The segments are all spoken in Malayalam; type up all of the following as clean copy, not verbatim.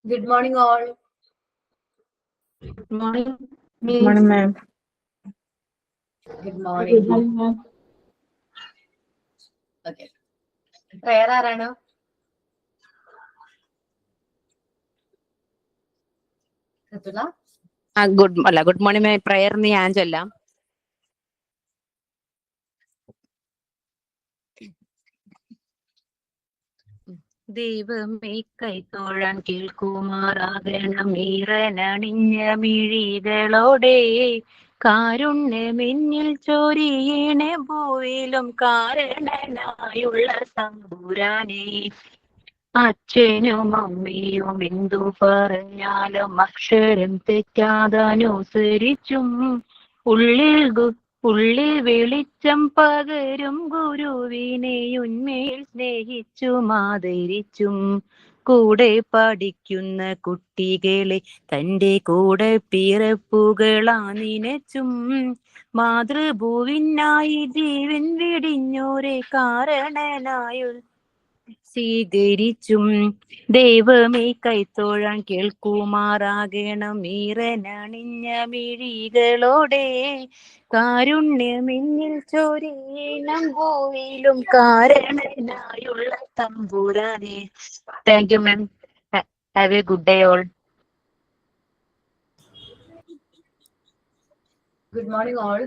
Good morning, all. Good morning. Good morning, ma'am. Good morning. ma'am. Okay. Prayer ആരാണ്? ഗുഡ് മോർണിംഗ് പ്രയർ ഞാൻ ചൊല്ലാം. ദൈവമേ കൈത്തോഴാൻ കേൾക്കുമാറാകണം ഈറനണിഞ്ഞ മിഴികളോടെ കാരുണ്യമെന്നിൽ ചൊരിയണേ ഭൂവിലും കാരണനായുള്ള തമ്പുരാനെ. അച്ഛനും അമ്മയും എന്തു പറഞ്ഞാലും അക്ഷരം തെറ്റാതനുസരിച്ചും ഉള്ളിൽ വെളിച്ചം പകരും ഗുരുവിനെ ഉന്മേൽ സ്നേഹിച്ചും ആദരിച്ചും കൂടെ പഠിക്കുന്ന കുട്ടികളെ തൻ്റെ കൂടെ പിറപ്പുകളാ നിനച്ചും മാതൃഭൂവിനായി ജീവൻ വെടിഞ്ഞോരെ കാരണനായ സ്വീകരിച്ചും ദൈവമേ കൈത്തോഴാൻ കേൾക്കുമാറാകണം ഈറനണിഞ്ഞ മിഴികളോടെ കാരുണ്യമെന്നിൽ ചൊരിയണം ഭൂവിലും കാരണനായുള്ള തമ്പുരാനെ. Thank you ma'am. Have A good day all. Good morning, all.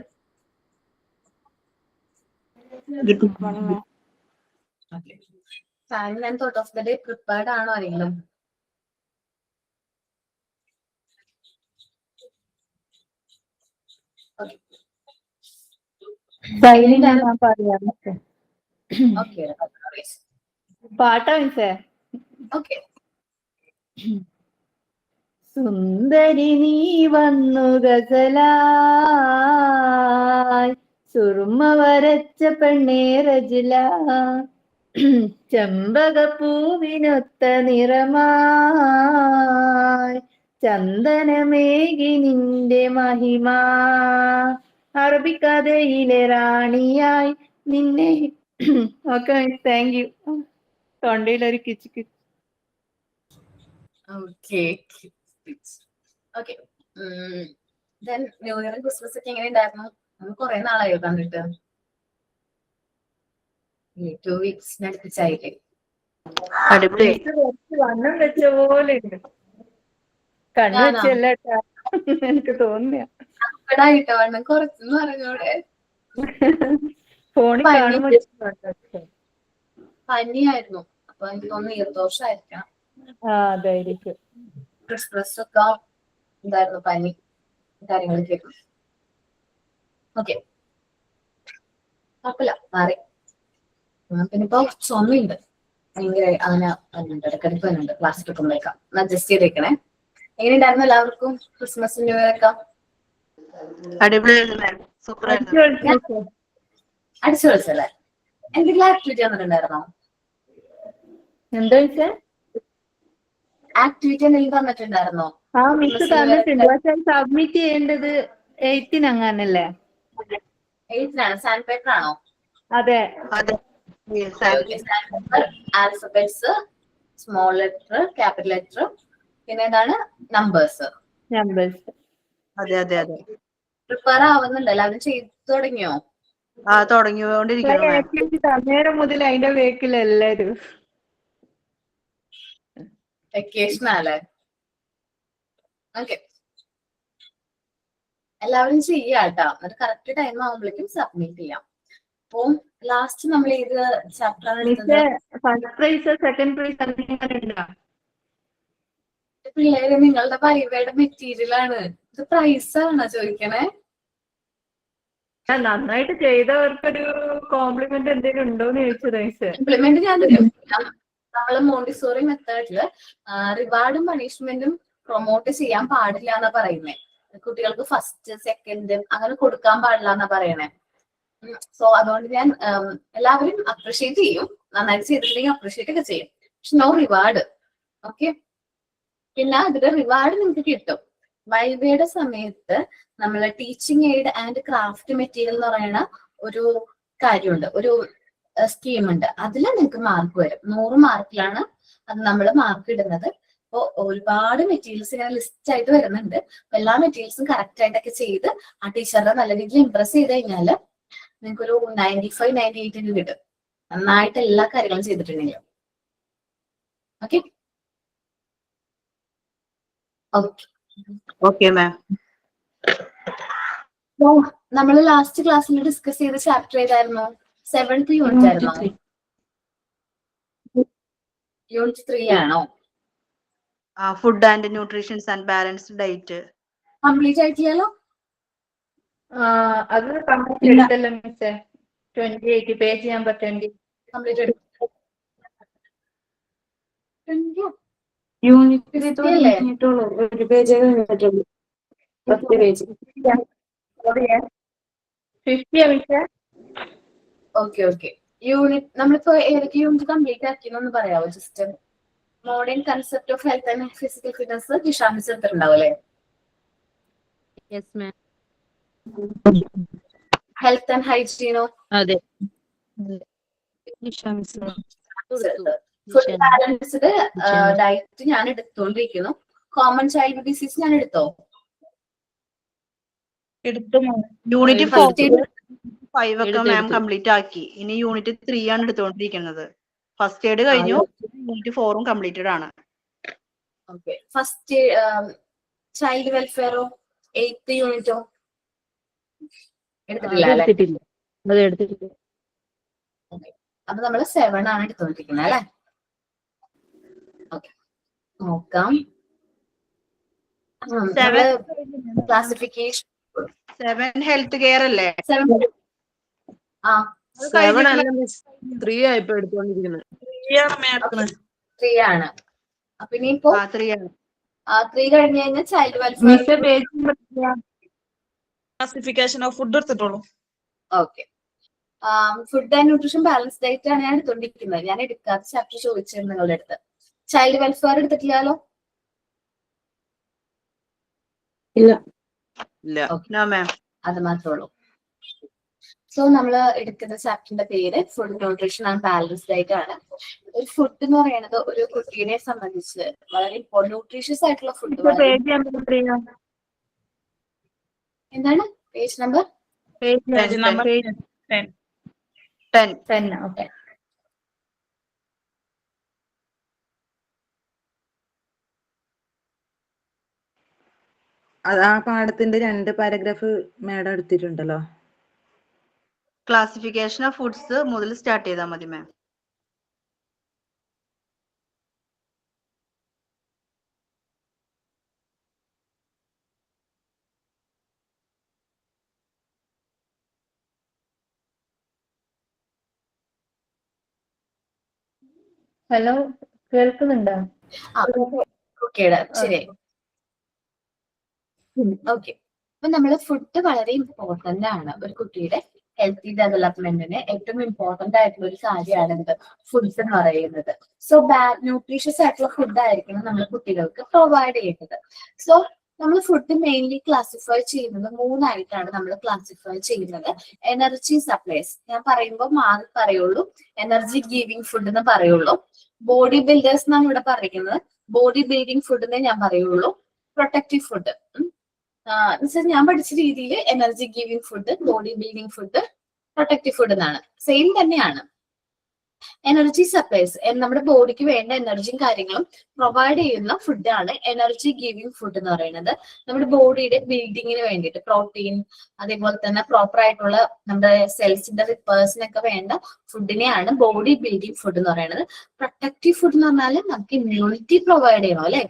Good morning, ma'am. Okay. Final and thought of the day prepared ആണോ ആരെങ്കിലും? Okay. Okay. പാട്ടാ മിസ്സേ? Okay. സുന്ദരി നീ വന്നു ഗസലായി സുറുമ വരച്ച പെണ്ണേ റജില ചെമ്പകപ്പൂവിനൊത്ത നിറമായി ചന്ദനമേകി നിന്റെ മഹിമ അറബിക്കഥയിലെ റാണിയായി നിന്നെ. Okay, thank you. തൊണ്ടയിലൊരു കിച്ച്. Okay. Okay. Then New Year and Christmas ഒക്കെ എങ്ങനെ ഉണ്ടായിരുന്നു? നമ്മൾ കുറെ നാളായോ കണ്ടിട്ട്? 2 weeks അടുപ്പിച്ചായില്ലേ? വണ്ണം വെച്ച പോലെ ഉണ്ട്. കണ്ണു വെച്ചല്ല എനിക്ക് തോന്നിയ വണ്ണം കുറച്ചെന്ന് പറഞ്ഞോടെ. ഫോണിൽ കാണുമ്പോ പനിയായിരുന്നു. അപ്പൊ എനിക്ക് തോന്നുന്നു ഈർദോഷമായിരിക്കാം. അതായിരിക്കും. ക്രിസ്മസ് ഒക്കെ എന്തായിരുന്നു പനി കാര്യങ്ങളൊക്കെ. ഓക്കെ, കുഴപ്പമില്ല, മാറി. പിന്നെ ഇപ്പൊ ചുമയുണ്ട് ഭയങ്കര. അങ്ങനെ വന്നുണ്ട്, ഇടയ്ക്കിടയ്ക്ക് വന്നുണ്ട്. ക്ലാസ് എടുക്കുമ്പോഴേക്കാം അഡ്ജസ്റ്റ് ചെയ്തേക്കണേ. എങ്ങനെയുണ്ടായിരുന്നു എല്ലാവർക്കും ക്രിസ്മസ് ന്യൂ ഇയർ ഒക്കെ? അടിച്ചു പൊളിച്ചല്ലേ? എന്തെങ്കിലും ആക്ടിവിറ്റി വന്നിട്ടുണ്ടായിരുന്നോ? എന്താ വെച്ചാ ആക്ടിവിറ്റി എന്തെങ്കിലും തന്നിട്ടുണ്ടായിരുന്നോ? ആ മിസ് തന്നിട്ടുണ്ട്, പക്ഷെ സബ്മിറ്റ് ചെയ്യേണ്ടത് 8 അങ്ങനല്ലേ? 8 സാൻഡ് പേപ്പർ ആണോ? അതെ. Alphabets, small letter, capital letter, പിന്നെ എന്താണ് നമ്പേഴ്സ്. അതെ. പ്രിപ്പയർ ആവുന്നുണ്ട്. എല്ലാവരും ചെയ്തു തുടങ്ങിയോ? അന്നേരം മുതൽ അതിന്റെ വേക്കിൽ എല്ലാരും വെക്കേഷൻ ആല്ലേ? ഓക്കെ, എല്ലാവരും ചെയ്യാട്ടോ. എന്നിട്ട് കറക്റ്റ് ടൈം ആവുമ്പോഴേക്കും സബ്മിറ്റ് ചെയ്യാം. അപ്പൊ ലാസ്റ്റ് നമ്മൾ ഏത് chapter first prize second prize പിള്ളേര് നിങ്ങളുടെ വൈവയുടെ മെറ്റീരിയൽ ആണ്. ഇത് പ്രൈസ് ആണോ ചോദിക്കണേ? നന്നായിട്ട് ചെയ്തവർക്കൊരു കോംപ്ലിമെന്റ് എന്തെങ്കിലും ഉണ്ടോന്ന് ചോദിച്ചത്. കോംപ്ലിമെന്റ് ഞാൻ തരും. നമ്മള് മോണ്ടിസോറി മെത്തേഡില് റിവാർഡും പണിഷ്മെന്റും പ്രൊമോട്ട് ചെയ്യാൻ പാടില്ല എന്നാ പറയുന്നേ. കുട്ടികൾക്ക് ഫസ്റ്റ് സെക്കൻഡ് അങ്ങനെ കൊടുക്കാൻ പാടില്ല എന്നാ പറയണേ. സോ അതുകൊണ്ട് ഞാൻ എല്ലാവരും അപ്രിഷിയേറ്റ് ചെയ്യും. നന്നായിട്ട് ചെയ്തിട്ടുണ്ടെങ്കിൽ അപ്രിഷിയേറ്റ് ഒക്കെ ചെയ്യും. പക്ഷെ നോ റിവാർഡ്. ഓക്കെ, പിന്നെ അതിന്റെ റിവാർഡ് നിങ്ങൾക്ക് കിട്ടും. വൈവയുടെ സമയത്ത് നമ്മള് teaching aid and craft material എന്ന് പറയുന്ന ഒരു കാര്യമുണ്ട്, ഒരു സ്കീമുണ്ട്. അതിൽ നിങ്ങൾക്ക് മാർക്ക് വരും. 100 മാർക്കിലാണ് അത് നമ്മൾ മാർക്ക് ഇടുന്നത്. അപ്പൊ ഒരുപാട് മെറ്റീരിയൽസ് ഇങ്ങനെ ലിസ്റ്റ് ആയിട്ട് വരുന്നുണ്ട്. എല്ലാ മെറ്റീരിയൽസും കറക്റ്റ് ആയിട്ടൊക്കെ ചെയ്ത് ആ ടീച്ചറിനെ നല്ല രീതിയിൽ ഇംപ്രസ് ചെയ്ത് കഴിഞ്ഞാല് നിങ്ങൾക്കൊരു 95, 98 കിട്ടും. നന്നായിട്ട് എല്ലാ കാര്യങ്ങളും ചെയ്തിട്ടുണ്ടെങ്കിൽ. Okay okay. Okay ma'am. നമ്മൾ ലാസ്റ്റ് ക്ലാസ്സിൽ ഡിസ്കസ് ചെയ്ത ചാപ്റ്റർ ഏതായിരുന്നു? 7th യൂണിറ്റ് ആയിരുന്നോ? യൂണിറ്റ് 3 ആണോ? Food and nutritions and balanced diet complete ആയിട്ടില്ലല്ലോ? അത് കംപ്ലീറ്റ് എടുത്തല്ലോ മിസ്സേ. 28 പേജ് നമ്പർ 20. കംപ്ലീറ്റ് യൂണിറ്റ് കഴിഞ്ഞിട്ടുള്ളൂ. ഒരു പേജ് കഴിഞ്ഞിട്ടുള്ളൂ. 10 പേജ്. 50 മിസ്സേ. Okay okay. യൂണിറ്റ് നമ്മളിപ്പോ ഏതൊക്കെ യൂണിറ്റ് കംപ്ലീറ്റ് ആക്കിയെന്നൊന്ന് പറയാമോ? Just modern concept of health and physical fitness ജിഷാമിസ് എടുത്തിട്ടുണ്ടാവും അല്ലേ? Yes ma'am. ഹെൽത്ത് ആൻഡ് ഹൈജീനോ? അതെ. ഫുഡ് ബാലൻസ്ഡ് ഡയറ്റ് ഞാൻ എടുത്തോണ്ടിരിക്കുന്നു. കോമൺ ചൈൽഡ് ഡിസീസ് ഞാൻ എടുത്തോ? യൂണിറ്റ് 5 ഒക്കെ മാം കംപ്ലീറ്റ് ആക്കി. ഇനി യൂണിറ്റ് 3 ആണ് എടുത്തുകൊണ്ടിരിക്കുന്നത്. ഫസ്റ്റ് എയ്ഡ് കഴിഞ്ഞു. യൂണിറ്റ് 4ഉം കംപ്ലീറ്റഡ് ആണ്. ഓക്കെ. ഫസ്റ്റ് ചൈൽഡ് വെൽഫെയറോ 8th യൂണിറ്റോ എടുത്തിട്ടില്ല അല്ലെ? അപ്പൊ നമ്മള് 7 ആണ് എടുത്തോണ്ടിരിക്കുന്നത് അല്ലെ? ഓക്കെ നോക്കാം. ക്ലാസിഫിക്കേഷൻ 7 ഹെൽത്ത് കെയർ അല്ലേ? 7 അല്ല മിസ്, 3 ആയിപ്പോ എടുത്തോണ്ടിരിക്കുന്നത്. 3 ആണ്. അപ്പൊ ഇനിയിപ്പോ 3 ആണ്. 3 കഴിഞ്ഞ് കഴിഞ്ഞാൽ ചൈൽഡ് വെൽഫെയർ. മിസ്സേ page number classification of food എടുത്തിട്ടുള്ളൂ. Okay. Food and nutrition balance diet ആണ് ഞാൻ എടുത്തോണ്ടിരിക്കുന്നത്. ഞാൻ എടുക്കാത്ത ചാപ്റ്റർ ചോദിച്ചിരുന്നു നിങ്ങളുടെ അടുത്ത്. ചൈൽഡ് വെൽഫെയർ എടുത്തിട്ടില്ലല്ലോ? ഇല്ല. No ma'am. അത് മാത്രമേ ഉള്ളൂ. സോ നമ്മൾ എടുക്കുന്ന ചാപ്റ്ററിന്റെ പേര് food nutrition and balance diet ആണ്. ഒരു ഫുഡ് എന്ന് പറയുന്നത് ഒരു കുട്ടീനെ സംബന്ധിച്ച് വളരെ ന്യൂട്രീഷ്യസ് ആയിട്ടുള്ള ഫുഡ്. Page number 3. എന്താണ് page number? Page number 10. Okay. അത് ആ പാഠത്തിന്റെ 2 പാരഗ്രാഫ് മാഡം എടുത്തിട്ടുണ്ടല്ലോ. ക്ലാസിഫിക്കേഷൻ ഓഫ് ഫുഡ്സ് മുതൽ സ്റ്റാർട്ട് ചെയ്താൽ മതി മാം. ഹലോ, കേൾക്കുന്നുണ്ടോ? ഓക്കേടാ, ശരി. ഓക്കെ. അപ്പൊ നമ്മള് ഫുഡ് വളരെ ഇമ്പോർട്ടന്റ് ആണ്. ഒരു കുട്ടിയുടെ ഹെൽത്തി ഡെവലപ്മെന്റിന് ഏറ്റവും ഇമ്പോർട്ടന്റ് ആയിട്ടുള്ള ഒരു കാര്യമാണ് എന്ത്? ഫുഡ്സ് എന്ന് പറയുന്നത്. സോ ന്യൂട്രീഷ്യസ് ആയിട്ടുള്ള ഫുഡ് ആയിരിക്കണം നമ്മൾ കുട്ടികൾക്ക് പ്രൊവൈഡ് ചെയ്യുന്നത്. സോ നമ്മൾ ഫുഡ് മെയിൻലി ക്ലാസിഫൈ ചെയ്യുന്നത് 3 ആയിട്ടാണ് നമ്മൾ ക്ലാസിഫൈ ചെയ്യുന്നത്. എനർജി സപ്ലൈസ് ഞാൻ പറയുമ്പോൾ മാറി പറയുള്ളൂ. എനർജി ഗീവിംഗ് ഫുഡ് എന്ന് പറയുള്ളൂ. ബോഡി ബിൽഡേഴ്സ് എന്നാണ് ഇവിടെ പറയുന്നത്. ബോഡി ബിൽഡിംഗ് ഫുഡ് എന്നേ ഞാൻ പറയുള്ളൂ. പ്രൊട്ടക്റ്റീവ് ഫുഡ് ഞാൻ പഠിച്ച രീതിയിൽ energy giving food, body building food, protective food എന്നാണ്. സെയിം തന്നെയാണ്. എനർജി സപ്ലൈസ് നമ്മുടെ ബോഡിക്ക് വേണ്ട എനർജിയും കാര്യങ്ങളും പ്രൊവൈഡ് ചെയ്യുന്ന ഫുഡാണ് എനർജി ഗീവിംഗ് ഫുഡ് എന്ന് പറയുന്നത്. നമ്മുടെ ബോഡിയുടെ ബിൽഡിങ്ങിന് വേണ്ടിയിട്ട് പ്രോട്ടീൻ, അതേപോലെ തന്നെ പ്രോപ്പർ ആയിട്ടുള്ള നമ്മുടെ സെൽസിന്റെ റിപ്പേഴ്സിനൊക്കെ വേണ്ട ഫുഡിനെയാണ് ബോഡി ബിൽഡിംഗ് ഫുഡ് എന്ന് പറയുന്നത്. പ്രൊട്ടക്റ്റീവ് ഫുഡ് എന്ന് പറഞ്ഞാൽ നമുക്ക് ഇമ്മ്യൂണിറ്റി പ്രൊവൈഡ് ചെയ്യണം അല്ലെ?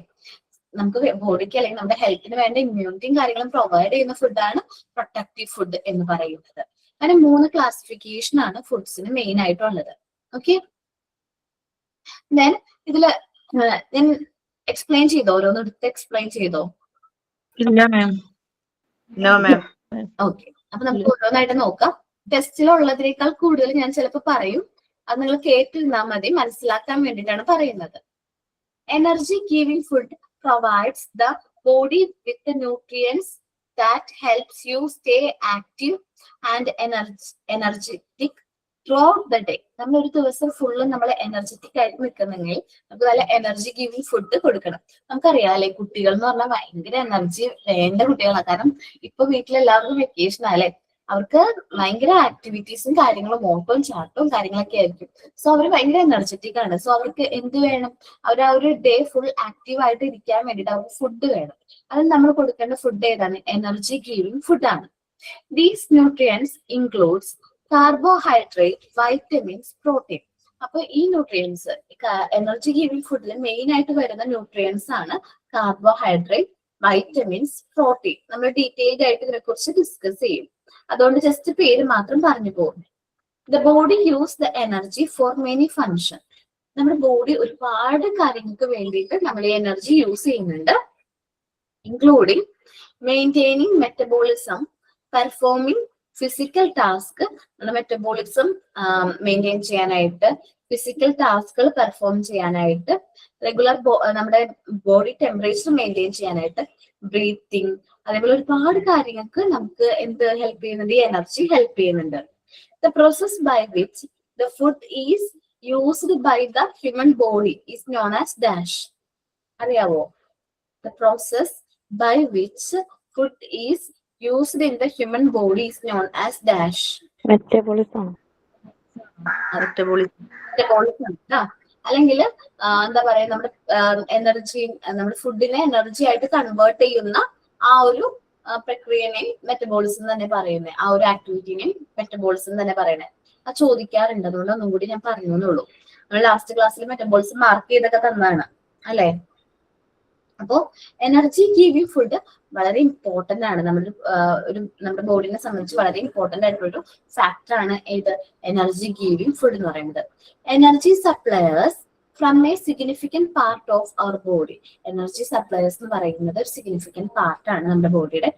നമുക്ക് ബോഡിക്ക് അല്ലെങ്കിൽ നമ്മുടെ ഹെൽത്തിന് വേണ്ട ഇമ്മ്യൂണിറ്റിയും കാര്യങ്ങളും പ്രൊവൈഡ് ചെയ്യുന്ന ഫുഡാണ് പ്രൊട്ടക്റ്റീവ് ഫുഡ് എന്ന് പറയുന്നത്. അങ്ങനെ 3 ക്ലാസിഫിക്കേഷൻ ആണ് ഫുഡ്സിന് മെയിൻ ആയിട്ടുള്ളത്. ഓക്കെ. ദെൻ ഇതില് ഞാൻ എക്സ്പ്ലെയിൻ ചെയ്തോ? ഓരോന്ന് എടുത്ത് എക്സ്പ്ലെയിൻ ചെയ്തോ? No ma'am. ഓക്കെ. അപ്പൊ നമുക്ക് ഓരോന്നായിട്ട് നോക്കാം. ടെസ്റ്റിലുള്ളതിനേക്കാൾ കൂടുതൽ ഞാൻ ചിലപ്പോൾ പറയും. അത് നിങ്ങൾ കേട്ടിരുന്നാൽ മതി, മനസ്സിലാക്കാൻ വേണ്ടിയിട്ടാണ് പറയുന്നത്. Energy giving food provides the body with the nutrients that helps you stay active and energetic through out the day. നമ്മൾ ഒരു ദിവസം ഫുള്ള് നമ്മൾ എനർജറ്റിക് ആയിട്ട് നിൽക്കുന്നെങ്കിൽ നമുക്ക് നല്ല എനർജി ഗിവിങ് ഫുഡ് കൊടുക്കണം. നമുക്കറിയാം അല്ലെ, കുട്ടികൾ എന്ന് പറഞ്ഞാൽ ഭയങ്കര എനർജി വേണ്ട കുട്ടികളാണ്. കാരണം ഇപ്പൊ വീട്ടിലെല്ലാവർക്കും വെക്കേഷൻ ആല്ലേ, അവർക്ക് ഭയങ്കര ആക്ടിവിറ്റീസും കാര്യങ്ങളും ഓട്ടവും ചാട്ടവും കാര്യങ്ങളൊക്കെ ആയിരിക്കും. സോ അവർ ഭയങ്കര എനർജറ്റിക് ആണ്. സോ അവർക്ക് എന്ത് വേണം, അവർ ആ ഒരു ഡേ ഫുൾ ആക്റ്റീവ് ആയിട്ട് ഇരിക്കാൻ വേണ്ടിയിട്ട് അവർക്ക് ഫുഡ് വേണം. അത് നമ്മൾ കൊടുക്കേണ്ട ഫുഡ് ഏതാണ്? എനർജി ഗിവിങ് ഫുഡാണ്. These nutrients includes carbohydrate, vitamins, protein. അപ്പൊ ഈ ന്യൂട്രിയൻസ് എനർജി ഗിവിംഗ് ഫുഡിൽ മെയിൻ ആയിട്ട് വരുന്ന ന്യൂട്രിയൻസ് ആണ് കാർബോഹൈഡ്രേറ്റ്, വൈറ്റമിൻസ്, പ്രോട്ടീൻ. നമ്മൾ ഡീറ്റെയിൽഡ് ആയിട്ട് ഇതിനെ കുറിച്ച് ഡിസ്കസ് ചെയ്യും. അതുകൊണ്ട് ജസ്റ്റ് പേര് മാത്രം പറഞ്ഞു പോകും. The body use the energy for many function. നമ്മുടെ ബോഡി ഒരുപാട് കാര്യങ്ങൾക്ക് വേണ്ടിയിട്ട് നമ്മൾ ഈ എനർജി യൂസ് ചെയ്യുന്നുണ്ട്. Including maintaining metabolism, performing physical task. നമ്മുടെ മെറ്റബോളിസം മെയിൻറ്റെയിൻ ചെയ്യാനായിട്ട്, ഫിസിക്കൽ ടാസ്കുകൾ പെർഫോം ചെയ്യാനായിട്ട്, റെഗുലർ നമ്മുടെ ബോഡി ടെമ്പറേച്ചർ മെയിൻറ്റെയിൻ ചെയ്യാനായിട്ട്, ബ്രീത്തിങ്, അതേപോലെ ഒരുപാട് കാര്യങ്ങൾക്ക് നമുക്ക് എന്ത് ഹെൽപ്പ് ചെയ്യുന്നുണ്ട്? ഈ എനർജി ഹെൽപ്പ് ചെയ്യുന്നുണ്ട്. The process by which the food is used by the human body is known as dash. അറിയാവോ? The process by which food is used in the human body is known as dash. Metabolism. അല്ലെങ്കിൽ എന്താ പറയാ, നമ്മുടെ എനർജി, നമ്മുടെ ഫുഡിനെ എനർജി ആയിട്ട് കൺവേർട്ട് ചെയ്യുന്ന ആ ഒരു പ്രക്രിയനെയും മെറ്റബോളിസം തന്നെ പറയുന്നത്. ആ ഒരു ആക്ടിവിറ്റിനെയും മെറ്റബോളിസം തന്നെ പറയുന്നത്. അത് ചോദിക്കാറുണ്ട്, അതുകൊണ്ട് ഒന്നും കൂടി ഞാൻ പറഞ്ഞുള്ളൂ. നമ്മൾ ലാസ്റ്റ് ക്ലാസ്സിൽ മെറ്റബോളിസം മാർക്ക് ചെയ്തൊക്കെ തന്നതാണ് അല്ലെ. അപ്പോ എനർജി ഗിവിംഗ് ഫുഡ് വളരെ ഇമ്പോർട്ടന്റ് ആണ്. നമ്മുടെ ബോഡിനെ സംബന്ധിച്ച് വളരെ ഇമ്പോർട്ടന്റ് ആയിട്ടുള്ളൊരു ഫാക്ടർ ആണ് ഏത്? എനർജി ഗിവിംഗ് ഫുഡ് എന്ന് പറയുന്നത്. Energy suppliers from a significant part of our body. Energy suppliers എന്ന് പറയുന്നത് ഒരു സിഗ്നിഫിക്കന്റ് പാർട്ടാണ് നമ്മുടെ ബോഡിയുടെ.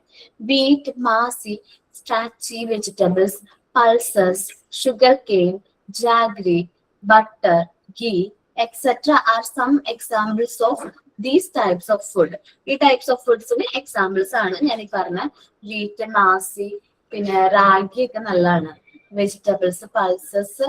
Wheat, maize, starchy vegetables, pulses, sugar cane, jaggery, butter, ghee etc are some examples of these types of food. ഈ ടൈപ്സ് ഓഫ് ഫുഡ്സിന് എക്സാമ്പിൾസ് ആണ് ഞാൻ ഈ പറഞ്ഞ വീറ്റ്, മാസി, പിന്നെ റാഗി ഒക്കെ നല്ലതാണ്. Vegetables, pulses,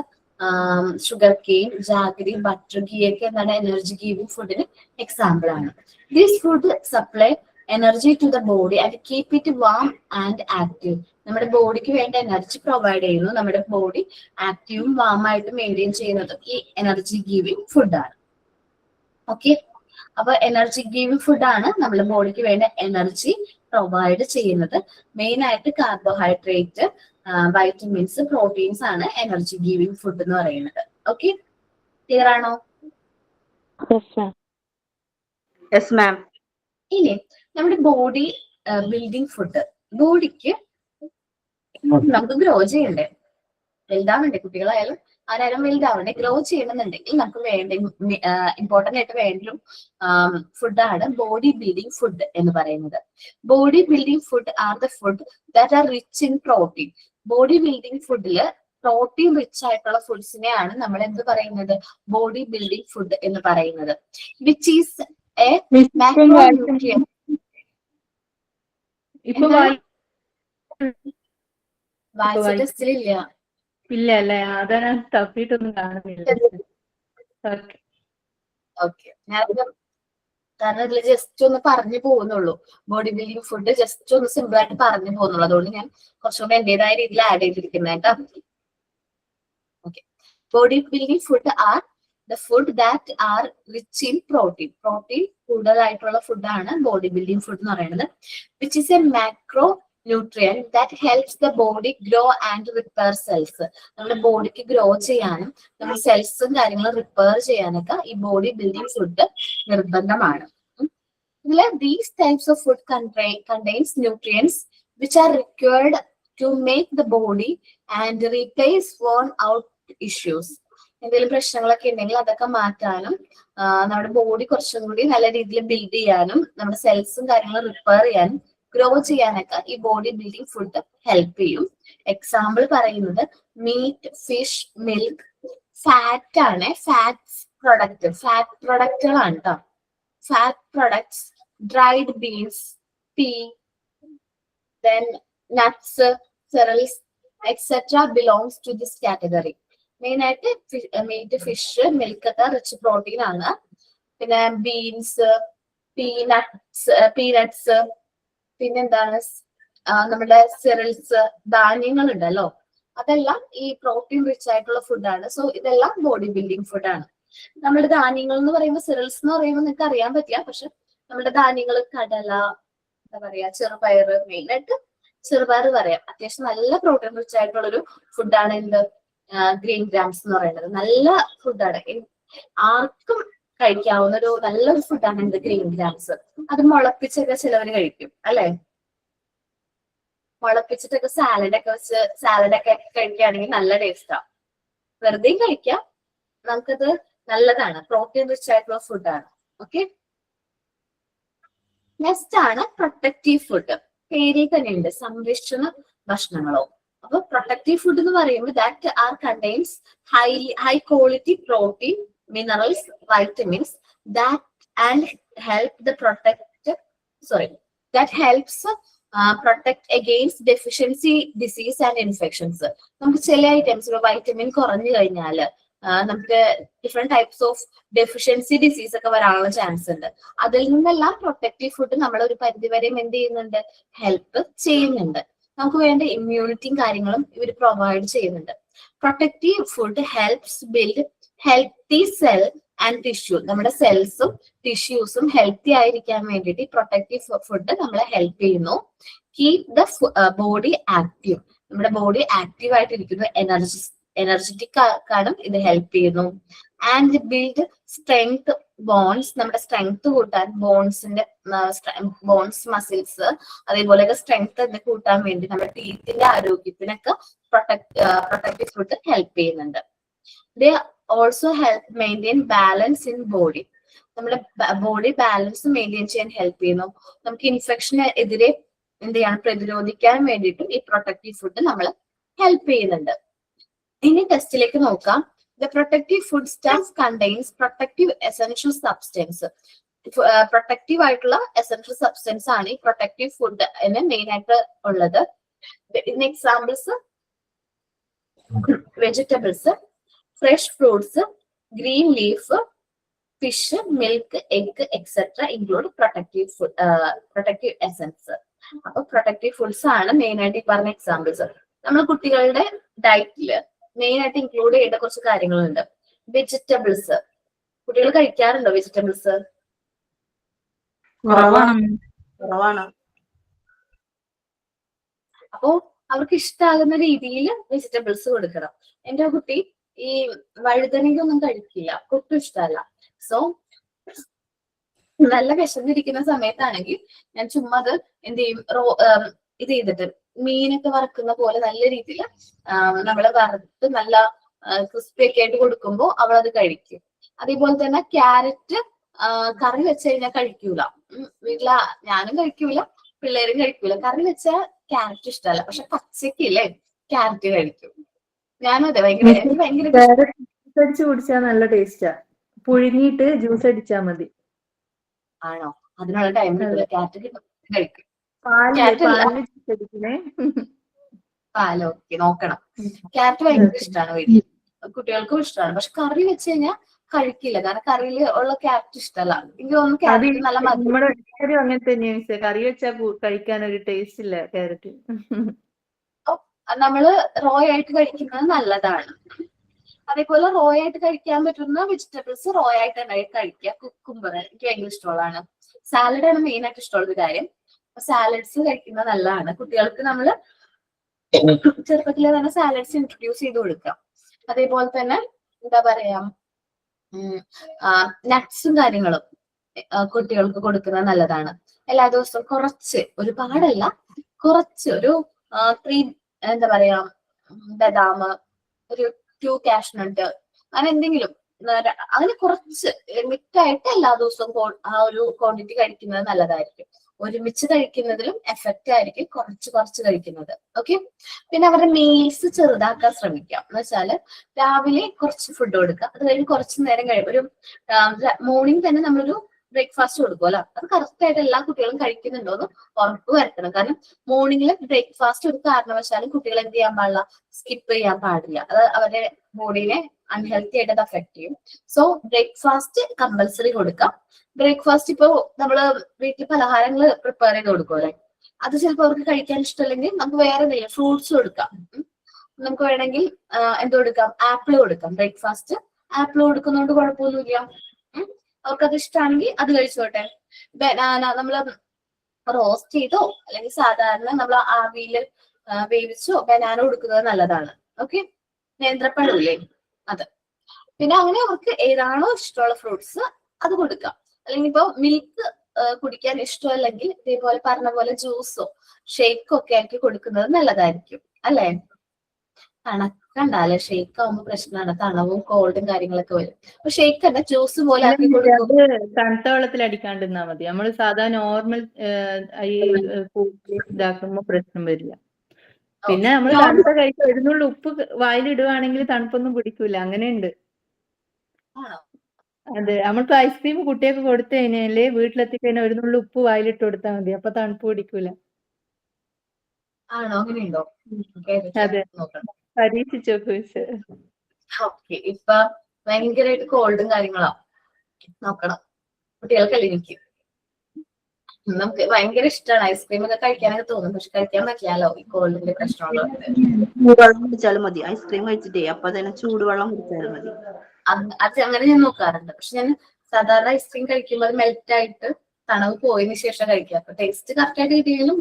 sugar cane, jaggery, butter, ghee ഒക്കെ എന്താണ്? എനർജി ഗിവിംഗ് ഫുഡിന് എക്സാമ്പിൾ ആണ്. This food supply energy to the body and keep it warm and active. നമ്മുടെ ബോഡിക്ക് വേണ്ട എനർജി പ്രൊവൈഡ് ചെയ്യുന്നു. നമ്മുടെ ബോഡി ആക്റ്റീവും വാം ആയിട്ട് മെയിൻറ്റെയിൻ ചെയ്യുന്നതും ഈ എനർജി ഗിവിംഗ് ഫുഡാണ്. ഓക്കെ, അപ്പൊ എനർജി ഗിവിംഗ് ഫുഡാണ് നമ്മുടെ ബോഡിക്ക് വേണ്ട എനർജി പ്രൊവൈഡ് ചെയ്യുന്നത്. മെയിൻ ആയിട്ട് കാർബോഹൈഡ്രേറ്റ്, വൈറ്റമിൻസ്, പ്രോട്ടീൻസ് ആണ് എനർജി ഗിവിംഗ് ഫുഡ് എന്ന് പറയുന്നത്. ഓക്കെ, ക്ലിയർ ആണോ? Yes ma'am. ഇനി നമ്മുടെ ബോഡി ബിൽഡിംഗ് ഫുഡ്. ബോഡിക്ക് നമുക്ക് ഗ്രോ ചെയ്യണ്ടേ, വലുതാവണ്ടേ? കുട്ടികളായാലും ആരായാലും വലുതാവണ്ടേ, ഗ്രോ ചെയ്യണമെന്നുണ്ടെങ്കിൽ നമുക്ക് വേണ്ട ഇമ്പോർട്ടന്റ് ആയിട്ട് വേണ്ടൊരു ഫുഡാണ് ബോഡി ബിൽഡിംഗ് ഫുഡ് എന്ന് പറയുന്നത്. Body building food are the food that are rich in protein. Body building ഫുഡില് പ്രോട്ടീൻ റിച്ച് ആയിട്ടുള്ള ഫുഡ്സിനെയാണ് നമ്മൾ എന്ത് പറയുന്നത്? ബോഡി ബിൽഡിംഗ് ഫുഡ് എന്ന് പറയുന്നത്. Which is a macronutrient. ഇപ്പൊ വായിച്ച ടെസ്റ്റിലില്ല. ഇല്ല അല്ലേ, അതാണ് തപ്പിട്ടൊന്നും കാണുന്നില്ല. ഓക്കെ, ഞാനത് കാരണം ഇതിൽ ജസ്റ്റ് ഒന്ന് പറഞ്ഞു പോകുന്നുള്ളൂ. ബോഡി ബിൽഡിംഗ് ഫുഡ് ജസ്റ്റ് ഒന്ന് സിമ്പിൾ ആയിട്ട് പറഞ്ഞു പോകുന്നുള്ളൂ. അതുകൊണ്ട് ഞാൻ കുറച്ചുകൂടെ എന്റേതായ രീതിയിൽ ആഡ് ചെയ്തിരിക്കുന്നത് കേട്ടോ. Okay, body building food are the food that are rich in protein. Protein കൂടുതലായിട്ടുള്ള ഫുഡാണ് ബോഡി ബിൽഡിംഗ് ഫുഡ് എന്ന് പറയുന്നത്. Which is A macro nutrient that helps the body grow and repair cells. നമ്മുടെ ബോഡിക്ക് ഗ്രോ ചെയ്യാനും നമ്മുടെ സെൽസും കാര്യങ്ങളും റിപ്പയർ ചെയ്യാനൊക്കെ ഈ ബോഡി ബിൽഡിംഗ് ഫുഡ് നിർബന്ധമാണ്. ഇതില് these types of food contains nutrients which are required to make the body and replace worn out issues. എന്തെങ്കിലും പ്രശ്നങ്ങളൊക്കെ ഉണ്ടെങ്കിൽ അതൊക്കെ മാറ്റാനും നമ്മുടെ ബോഡി കുറച്ചും കൂടി നല്ല രീതിയിൽ ബിൽഡ് ചെയ്യാനും നമ്മുടെ സെൽസും കാര്യങ്ങളും റിപ്പയർ ചെയ്യാനും ഗ്രോ ചെയ്യാനൊക്കെ ഈ ബോഡി ബിൽഡിംഗ് ഫുഡ് ഹെൽപ്പ് ചെയ്യും. എക്സാമ്പിൾ പറയുന്നത് മീറ്റ്, ഫിഷ്, മിൽക്ക്. ഫാറ്റ് ആണ്, ഫാറ്റ് പ്രൊഡക്റ്റുകളാണ് കേട്ടോ. Fat products, dried beans, P, then nuts, cereals, etc. belongs to this category. Main ആയിട്ട് മീറ്റ്, ഫിഷ്, മിൽക്ക് ഒക്കെ റിച്ച് പ്രോട്ടീൻ ആണ്. പിന്നെ ബീൻസ്, പീനട്സ്, പിന്നെന്താണ് നമ്മുടെ സെറിൽസ്, ധാന്യങ്ങൾ ഉണ്ടല്ലോ, അതെല്ലാം ഈ പ്രോട്ടീൻ റിച്ച് ആയിട്ടുള്ള ഫുഡാണ്. സോ ഇതെല്ലാം ബോഡി ബിൽഡിംഗ് ഫുഡാണ്. നമ്മുടെ ധാന്യങ്ങൾ എന്ന് പറയുമ്പോൾ, സെറിൽസ് എന്ന് പറയുമ്പോൾ നിങ്ങൾക്ക് അറിയാൻ പറ്റില്ല, പക്ഷെ നമ്മുടെ ധാന്യങ്ങൾ കടല, എന്താ പറയാ, ചെറുപയർ, മെയിൻ ആയിട്ട് ചെറുപയർ പറയാം. അത്യാവശ്യം നല്ല പ്രോട്ടീൻ റിച്ച് ആയിട്ടുള്ള ഒരു ഫുഡാണ് എന്ത് ഗ്രീൻ ഗ്രാംസ് എന്ന് പറയുന്നത്. നല്ല ഫുഡാണ്, ആർക്കും കഴിക്കാവുന്ന ഒരു നല്ലൊരു ഫുഡാണ് എന്ത് ഗ്രീൻ ഗ്രാംസ്. അത് മുളപ്പിച്ചൊക്കെ ചിലവര് കഴിക്കും അല്ലെ, മുളപ്പിച്ചിട്ടൊക്കെ സാലഡൊക്കെ കഴിക്കുകയാണെങ്കിൽ നല്ല ടേസ്റ്റാണ്. വെറുതെയും കഴിക്കാം, നമുക്കത് നല്ലതാണ്, പ്രോട്ടീൻ റിച്ച് ആയിട്ടുള്ള ഫുഡാണ്. ഓക്കെ, നെക്സ്റ്റ് ആണ് പ്രൊട്ടക്റ്റീവ് ഫുഡ്. പേരിൽ തന്നെ ഉണ്ട് സംരക്ഷണ ഭക്ഷണങ്ങളോ. അപ്പൊ പ്രൊട്ടക്റ്റീവ് ഫുഡ് എന്ന് പറയുമ്പോൾ that are contains high quality protein, minerals, vitamins that helps protect against deficiency disease and infections. നമുക്ക് ചില ഐറ്റംസ് വൈറ്റമിൻ കുറഞ്ഞു കഴിഞ്ഞാല് നമുക്ക് different types of deficiency disease ഒക്കെ വരാനുള്ള ചാൻസ് ഉണ്ട്. അതിൽ നിന്നെല്ലാം പ്രൊട്ടക്റ്റീവ് ഫുഡ് നമ്മൾ ഒരു പരിധിവരെയും എന്ത് ചെയ്യുന്നുണ്ട്, ഹെൽപ്പ് ചെയ്യുന്നുണ്ട്. നമുക്ക് വേണ്ട ഇമ്മ്യൂണിറ്റിയും കാര്യങ്ങളും ഇവർ പ്രൊവൈഡ് ചെയ്യുന്നുണ്ട്. Protective food helps build healthy cell and tissue. നമ്മുടെ സെൽസും ടിഷ്യൂസും ഹെൽത്തി ആയിരിക്കാൻ വേണ്ടിയിട്ട് പ്രൊട്ടക്റ്റീവ് ഫുഡ് നമ്മളെ ഹെൽപ്പ് ചെയ്യുന്നു. Keep the body active. നമ്മുടെ ബോഡി ആക്റ്റീവ് ആയിട്ടിരിക്കുന്നു, എനർജറ്റിക് ആക്കാനും ഇത് ഹെൽപ്പ് ചെയ്യുന്നു. And build strength bones. നമ്മുടെ സ്ട്രെങ്ത് കൂട്ടാൻ, ബോൺസ് മസിൽസ് അതേപോലെയൊക്കെ സ്ട്രെങ്ത് കൂട്ടാൻ വേണ്ടി നമ്മുടെ ടീത്തിന്റെ ആരോഗ്യത്തിനൊക്കെ പ്രൊട്ടക്റ്റീവ് ഫുഡ് ഹെൽപ്പ് ചെയ്യുന്നുണ്ട്. They also help maintain balance in body. നമ്മുടെ ബോഡി ബാലൻസ് മെയിൻറ്റെയിൻ ചെയ്യാൻ ഹെൽപ്പ് ചെയ്യുന്നു. നമുക്ക് ഇൻഫെക്ഷന് എതിരെ എന്ത് ചെയ്യണം, പ്രതിരോധിക്കാൻ വേണ്ടിയിട്ടും ഈ പ്രൊട്ടക്റ്റീവ് ഫുഡ് നമ്മൾ ഹെൽപ്പ് ചെയ്യുന്നുണ്ട്. ഇനി ടെസ്റ്റിലേക്ക് നോക്കാം. The protective food staff contains protective essential substance. Protective ആയിട്ടുള്ള എസെൻഷ്യൽ സബ്സ്റ്റൻസ് ആണ് ഈ പ്രൊട്ടക്റ്റീവ് ഫുഡ് മെയിൻ ആയിട്ട് ഉള്ളത്. ഇതിന് examples vegetables, fresh fruits, green leaf, fish, milk, egg etcetera include protective essence. അപ്പൊ പ്രൊട്ടക്റ്റീവ് ഫുഡ്സ് ആണ് മെയിൻ ആയിട്ട് ഈ പറഞ്ഞ എക്സാമ്പിൾസ്. നമ്മൾ കുട്ടികളുടെ ഡയറ്റില് മെയിൻ ആയിട്ട് ഇൻക്ലൂഡ് ചെയ്യേണ്ട കുറച്ച് കാര്യങ്ങളുണ്ട്. വെജിറ്റബിൾസ് കുട്ടികൾ കഴിക്കാറുണ്ടോ? വെജിറ്റബിൾസ് കുറവാണ്. അപ്പോ അവർക്ക് ഇഷ്ടമാകുന്ന രീതിയിൽ വെജിറ്റബിൾസ് കൊടുക്കണം. എന്റെ കുട്ടി ഈ വഴുതനങ്ങയൊന്നും കഴിക്കില്ല, ഒട്ടും ഇഷ്ടമല്ല. സോ നല്ല വിശന്നിരിക്കുന്ന സമയത്താണെങ്കിൽ ഞാൻ ചുമ്മാ അത് എന്ത് ചെയ്യും, ഇത് ചെയ്തിട്ട് മീനൊക്കെ വറക്കുന്ന പോലെ നല്ല രീതിയിൽ നമ്മള് വറുത്ത് നല്ല ക്രിസ്പി ഒക്കെ ആയിട്ട് കൊടുക്കുമ്പോൾ അവളത് കഴിക്കും. അതേപോലെ തന്നെ ക്യാരറ്റ് കറി വെച്ച് കഴിഞ്ഞാൽ കഴിക്കൂല. വീട്ടില് ഞാനും കഴിക്കൂല, പിള്ളേരും കഴിക്കൂല. കറി വെച്ചാൽ ക്യാരറ്റ് ഇഷ്ടമല്ല, പക്ഷെ പച്ചക്കില്ലേ ക്യാരറ്റ് കഴിക്കും. ഞാനും അതെ, ഭയങ്കര അടിച്ചു കുടിച്ചാൽ നല്ല ടേസ്റ്റാ. പുഴുങ്ങിയിട്ട് ജ്യൂസ് അടിച്ചാൽ മതി. ആണോ? അതിനുള്ള ടൈം കിട്ടില്ല. ക്യാരറ്റ് കഴിക്കും. പാലൊക്കെ നോക്കണം. ക്യാരറ്റ് ഭയങ്കര ഇഷ്ടമാണ്, വീട്ടിൽ കുട്ടികൾക്കും ഇഷ്ടമാണ്. പക്ഷെ കറി വെച്ച് കഴിഞ്ഞാൽ കഴിക്കില്ല, കാരണം കറിയിൽ ഉള്ള ക്യാരറ്റ് ഇഷ്ടമല്ല. എനിക്ക് തോന്നുന്നു ക്യാരറ്റ് നല്ല അങ്ങനെ തന്നെയാ, കറി വെച്ചാൽ കഴിക്കാൻ ഒരു ടേസ്റ്റ് ഇല്ല ക്യാരറ്റ്. നമ്മള് റോ ആയിട്ട് കഴിക്കുന്നത് നല്ലതാണ്. അതേപോലെ റോ ആയിട്ട് കഴിക്കാൻ പറ്റുന്ന വെജിറ്റബിൾസ് റോ ആയിട്ട് തന്നെ കഴിക്കുക. കുക്കുംബർ എനിക്ക് ഭയങ്കര ഇഷ്ടമുള്ളതാണ്. സാലഡ് ആണ് മെയിൻ ആയിട്ട് ഇഷ്ടമുള്ളൊരു കാര്യം. സാലഡ്സ് കഴിക്കുന്നത് നല്ലതാണ്. കുട്ടികൾക്ക് നമ്മൾ ചെറുപ്പത്തിലെ തന്നെ സാലഡ്സ് ഇൻട്രൊഡ്യൂസ് ചെയ്ത് കൊടുക്കാം. അതേപോലെ തന്നെ എന്താ പറയാ, നട്ട്സും കാര്യങ്ങളും കുട്ടികൾക്ക് കൊടുക്കുന്നത് നല്ലതാണ്. എല്ലാ ദിവസവും കുറച്ച്, ഒരുപാടല്ല, കുറച്ച് ഒരു 3 എന്താ പറയാ ബദാം, ഒരു 2 കാഷ്നട്ട്, അങ്ങനെ എന്തെങ്കിലും, അങ്ങനെ കുറച്ച് മിറ്റായിട്ട് എല്ലാ ദിവസവും ആ ഒരു ക്വാണ്ടിറ്റി കഴിക്കുന്നത് നല്ലതായിരിക്കും. ഒരുമിച്ച് കഴിക്കുന്നതിലും എഫക്റ്റ് ആയിരിക്കും കുറച്ച് കഴിക്കുന്നത്. ഓക്കെ, പിന്നെ അവരുടെ മീൽസ് ചെറുതാക്കാൻ ശ്രമിക്കാം. എന്ന് വെച്ചാല് രാവിലെ കുറച്ച് ഫുഡ് കൊടുക്കുക, അത് കഴിഞ്ഞ് കുറച്ച് നേരം കഴിയും. ഒരു മോർണിംഗ് തന്നെ നമ്മളൊരു ബ്രേക്ക്ഫാസ്റ്റ് കൊടുക്കുമല്ലോ, അത് കറക്റ്റ് ആയിട്ട് എല്ലാ കുട്ടികളും കഴിക്കുന്നുണ്ടോ എന്ന് ഉറപ്പ് വരുത്തണം. കാരണം മോർണിംഗിൽ ബ്രേക്ക്ഫാസ്റ്റ് ഒരു കാരണവശാലും കുട്ടികൾ എന്ത് ചെയ്യാൻ പാടില്ല, സ്കിപ്പ് ചെയ്യാൻ പാടില്ല. അത് അവരുടെ ബോഡീനെ അൺഹെൽത്തി ആയിട്ട് അത് അഫക്ട് ചെയ്യും. സോ ബ്രേക്ക്ഫാസ്റ്റ് കമ്പൽസറി കൊടുക്കാം. ബ്രേക്ക്ഫാസ്റ്റ് ഇപ്പോ നമ്മള് വീട്ടിൽ പലഹാരങ്ങൾ പ്രിപ്പയർ ചെയ്ത് കൊടുക്കുമല്ലേ, അത് ചിലപ്പോൾ അവർക്ക് കഴിക്കാൻ ഇഷ്ടമല്ലെങ്കിൽ നമുക്ക് വേറെ എന്തെങ്കിലും ഫ്രൂട്ട്സ് കൊടുക്കാം. നമുക്ക് വേണമെങ്കിൽ എന്ത് കൊടുക്കാം, ആപ്പിൾ കൊടുക്കാം. ബ്രേക്ക്ഫാസ്റ്റ് ആപ്പിൾ കൊടുക്കുന്നതുകൊണ്ട് കുഴപ്പമൊന്നുമില്ല. അവർക്കത് ഇഷ്ടമാണെങ്കിൽ അത് കഴിച്ചോട്ടെ. ബനാന നമ്മള് റോസ്റ്റ് ചെയ്തോ അല്ലെങ്കിൽ സാധാരണ നമ്മൾ ആവിയിൽ വേവിച്ചോ ബനാന കൊടുക്കുന്നത് നല്ലതാണ്. ഓക്കെ, നേന്ത്രപ്പഴമില്ലേ അത്. പിന്നെ അങ്ങനെ അവർക്ക് ഏതാണോ ഇഷ്ടമുള്ള ഫ്രൂട്ട്സ് അത് കൊടുക്കാം. അല്ലെങ്കിൽ ഇപ്പൊ മിൽക്ക് കുടിക്കാൻ ഇഷ്ടമല്ലെങ്കിൽ ഇതേപോലെ പറഞ്ഞ പോലെ ജ്യൂസോ ഷേക്കോ ഒക്കെ ആക്കി കൊടുക്കുന്നത് നല്ലതായിരിക്കും അല്ലേ. തണുക്കണ്ടാലേ, ഷേക്ക് ആവുമ്പോ പ്രശ്നമാണ്, തണവും കോൾഡും കാര്യങ്ങളൊക്കെ വരും. അപ്പൊ ഷേക്ക് തന്നെ ജ്യൂസ് പോലെ ആക്കി കൊടുക്കും. തണുത്ത വെള്ളത്തിൽ അടിക്കാണ്ടിരുന്നാ മതി. നമ്മൾ സാധാ നോർമൽ ഈ ഇതാക്കുമ്പോ പ്രശ്നം വരില്ല. പിന്നെ നമ്മൾ തണുത്ത കഴിച്ച് ഒരു നുള്ളി ഉപ്പ് വായിലിടുവാണെങ്കിൽ തണുപ്പൊന്നും പിടിക്കൂല, അങ്ങനെയുണ്ട്. അതെ, നമ്മൾക്ക് ഐസ്ക്രീം കുട്ടിയൊക്കെ കൊടുത്തു കഴിഞ്ഞാല് വീട്ടിലെത്തിക്കഴിഞ്ഞാൽ ഒരു നുള്ളി ഉപ്പ് വായിലിട്ട് കൊടുത്താൽ മതി, അപ്പൊ തണുപ്പ് പിടിക്കൂല. ആണോ, അങ്ങനെയുണ്ടോ? അതെ, പരീക്ഷിച്ചോ മിസ്. ഓക്കെ, ഇപ്പൊ ഭയങ്കരമായിട്ട് കോൾഡും കാര്യങ്ങളാ, നോക്കണം. കുട്ടികൾക്കല്ലേ എനിക്ക്, നമുക്ക് ഭയങ്കര ഇഷ്ടമാണ് ഐസ്ക്രീം ഒക്കെ കഴിക്കാനൊക്കെ തോന്നും, പക്ഷെ കഴിക്കാൻ പറ്റില്ലല്ലോ ഈ കോൾഡിന്റെ പ്രശ്നമുള്ളവർക്ക്. ചൂടുവെള്ളം കുടിച്ചാലും മതി, ഐസ്ക്രീം കഴിച്ചിട്ടേ അപ്പൊ തന്നെ ചൂടുവെള്ളം കുടിച്ചാലും മതി. അത് അങ്ങനെ ഞാൻ നോക്കാറുണ്ട്. പക്ഷെ ഞാൻ സാധാരണ ഐസ്ക്രീം കഴിക്കുമ്പോൾ അത് മെൽറ്റ് ആയിട്ട് തണവ് പോയതിനു ശേഷം കഴിക്കാം. അപ്പൊ ടേസ്റ്റ് കറക്റ്റ് ആയിട്ട് കിട്ടിയെങ്കിലും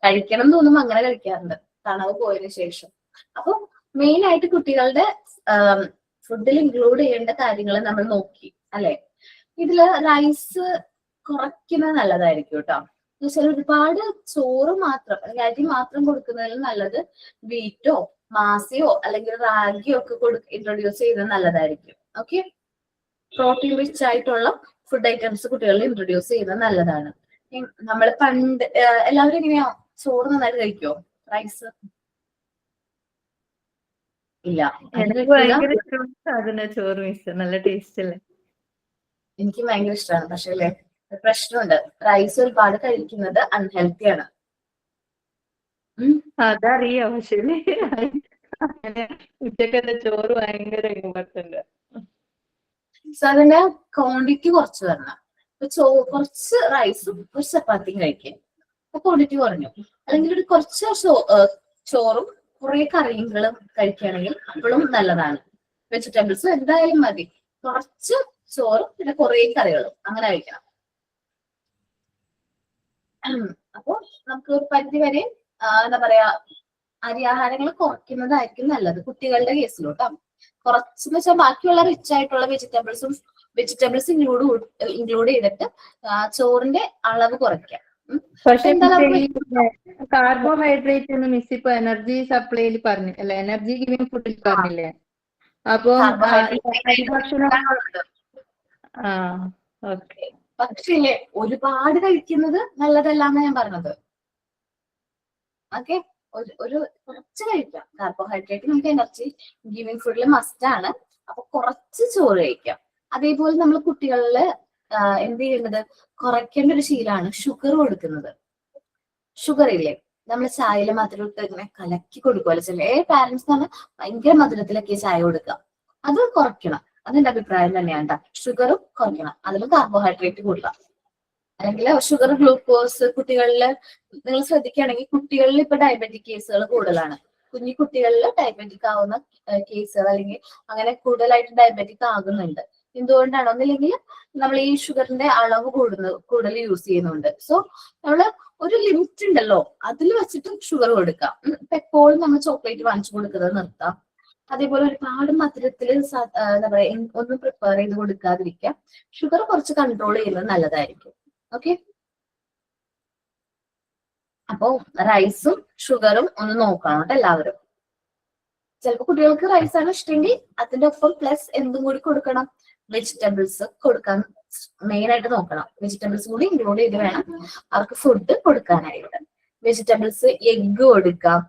കഴിക്കണം എന്ന് തോന്നുമ്പോൾ അങ്ങനെ കഴിക്കാറുണ്ട് തണവ് പോയതിനു ശേഷം. അപ്പൊ മെയിൻ ആയിട്ട് കുട്ടികളുടെ ഫുഡിൽ ഇൻക്ലൂഡ് ചെയ്യേണ്ട കാര്യങ്ങൾ നമ്മൾ നോക്കി അല്ലെ. ഇതില് റൈസ് കുറയ്ക്കുന്നത് നല്ലതായിരിക്കും കേട്ടോ. എന്ന് വെച്ചാൽ ഒരുപാട് ചോറ് മാത്രം അല്ലെങ്കിൽ അരി മാത്രം കൊടുക്കുന്നതിൽ നല്ലത് വീറ്റോ മാസിയോ അല്ലെങ്കിൽ റാഗിയോ ഒക്കെ ഇൻട്രൊഡ്യൂസ് ചെയ്യുന്നത് നല്ലതായിരിക്കും. ഓക്കെ, പ്രോട്ടീൻ റിച്ച് ആയിട്ടുള്ള ഫുഡ് ഐറ്റംസ് കുട്ടികളിൽ ഇൻട്രൊഡ്യൂസ് ചെയ്യുന്നത് നല്ലതാണ്. നമ്മൾ പണ്ട് എല്ലാവരും എങ്ങനെയാ, ചോറ് നന്നായിട്ട് കഴിക്കുമോ? റൈസ് ഇല്ല, എനിക്ക് ഭയങ്കര ഇഷ്ടമാണ് ചോറ് മിസ്, നല്ല ടേസ്റ്റ് അല്ലേ. എനിക്ക് ഭയങ്കര ഇഷ്ടമാണ്. പക്ഷെ അല്ലേ പ്രശ്നമുണ്ട്, റൈസ് ഒരുപാട് കഴിക്കുന്നത് അൺഹെൽത്തി ആണ്. അതറിയോ, പക്ഷേ അങ്ങനെ ഉച്ചക്കത്തെ ചോറ് ഭയങ്കര ഇമ്പോർട്ടന്റ്. അതിന്റെ ക്വാണ്ടിറ്റി കുറച്ച് വരണം. കുറച്ച് റൈസും ഒരു ചപ്പാത്തിയും കഴിക്കുക, അപ്പൊ ക്വാണ്ടിറ്റി കുറഞ്ഞു. അല്ലെങ്കിൽ ഒരു കുറച്ച് ചോറും കുറെ കറികളും കഴിക്കുകയാണെങ്കിൽ അപ്പോഴും നല്ലതാണ്. വെജിറ്റബിൾസ് എന്തായാലും മതി, കുറച്ച് ചോറും പിന്നെ കുറെ കറികളും അങ്ങനെ കഴിക്കണം. അപ്പൊ നമുക്ക് ഒരു പരിധി വരെ എന്താ പറയാ അരിയാഹാരങ്ങൾ കുറയ്ക്കുന്നതായിരിക്കും നല്ലത് കുട്ടികളുടെ കേസിലോട്ടോ. കുറച്ചെന്ന് വെച്ചാൽ ബാക്കിയുള്ള റിച്ച് ആയിട്ടുള്ള വെജിറ്റബിൾസ് ഇൻക്ലൂഡ് ചെയ്തിട്ട് ചോറിന്റെ അളവ് കുറയ്ക്കാം. പക്ഷെ കാർബോഹൈഡ്രേറ്റ് എന്ന് മിസ് ഇപ്പൊ എനർജി സപ്ലൈയിൽ പറഞ്ഞു അല്ലെ, എനർജി ഗിവിംഗ് ഫുഡിൽ പറഞ്ഞില്ലേ. അപ്പൊ പക്ഷേ ഒരുപാട് കഴിക്കുന്നത് നല്ലതല്ലാന്ന് ഞാൻ പറഞ്ഞത്. ഓക്കെ, ഒരു കുറച്ച് കഴിക്കാം. കാർബോഹൈഡ്രേറ്റ് നമുക്ക് എനർജി ഗിവിംഗ് ഫുഡിൽ മസ്റ്റ് ആണ്. അപ്പൊ കുറച്ച് ചോറ് കഴിക്കാം. അതേപോലെ നമ്മൾ കുട്ടികളില് എന്ത് ചെയ്യുന്നത്, കുറയ്ക്കേണ്ട ഒരു ശീലമാണ് ഷുഗർ കൊടുക്കുന്നത്. ഷുഗർ ഇല്ലേ, നമ്മൾ ചായയിലെ മധുരം ഇട്ട് ഇങ്ങനെ കലക്കി കൊടുക്കുമല്ലോ. ചില പാരന്റ്സ് എന്ന് പറഞ്ഞാൽ ഭയങ്കര മധുരത്തിലൊക്കെ ചായ കൊടുക്കുക, അത് കുറയ്ക്കണം. അതെന്റെ അഭിപ്രായം തന്നെയാണ്. ഷുഗറും കുറയ്ക്കണം, അതിലും കാർബോഹൈഡ്രേറ്റ് കൂടുതലാണ്. അല്ലെങ്കിൽ ഷുഗർ ഗ്ലൂക്കോസ് കുട്ടികളിൽ നിങ്ങൾ ശ്രദ്ധിക്കുകയാണെങ്കിൽ കുട്ടികളിൽ ഇപ്പൊ ഡയബറ്റിക് കേസുകൾ കൂടുതലാണ്. കുഞ്ഞു കുട്ടികളിൽ ഡയബറ്റിക് ആവുന്ന കേസുകൾ അല്ലെങ്കിൽ അങ്ങനെ കൂടുതലായിട്ട് ഡയബറ്റിക് ആകുന്നുണ്ട്. എന്തുകൊണ്ടാണ്? ഒന്നില്ലെങ്കിൽ നമ്മൾ ഈ ഷുഗറിന്റെ അളവ് കൂടുതൽ യൂസ് ചെയ്യുന്നുണ്ട്. സോ നമ്മള് ഒരു ലിമിറ്റ് ഉണ്ടല്ലോ, അതിൽ വെച്ചിട്ട് ഷുഗർ കൊടുക്കാം. എപ്പോഴും നമ്മൾ ചോക്ലേറ്റ് വാങ്ങിച്ചു കൊടുക്കുന്നത് നിർത്താം. അതേപോലെ ഒരുപാട് മധുരത്തിൽ എന്താ പറയാ ഒന്നും പ്രിപ്പയർ ചെയ്ത് കൊടുക്കാതിരിക്കാം. ഷുഗർ കുറച്ച് കൺട്രോൾ ചെയ്യുന്നത് നല്ലതായിരിക്കും. ഓക്കെ, അപ്പൊ റൈസും ഷുഗറും ഒന്ന് നോക്കണം കേട്ടോ എല്ലാവരും. ചിലപ്പോൾ കുട്ടികൾക്ക് റൈസാണ് ഇഷ്ടമെങ്കിൽ അതിന്റെ ഒപ്പം പ്ലസ് എന്തും കൂടി കൊടുക്കണം, വെജിറ്റബിൾസ് കൊടുക്കാൻ മെയിൻ ആയിട്ട് നോക്കണം. വെജിറ്റബിൾസ് കൂടി ഇൻക്ലൂഡ് ചെയ്ത് വേണം അവർക്ക് ഫുഡ് കൊടുക്കാനായിട്ട്. വെജിറ്റബിൾസ്, എഗ്ഗ് കൊടുക്കാം,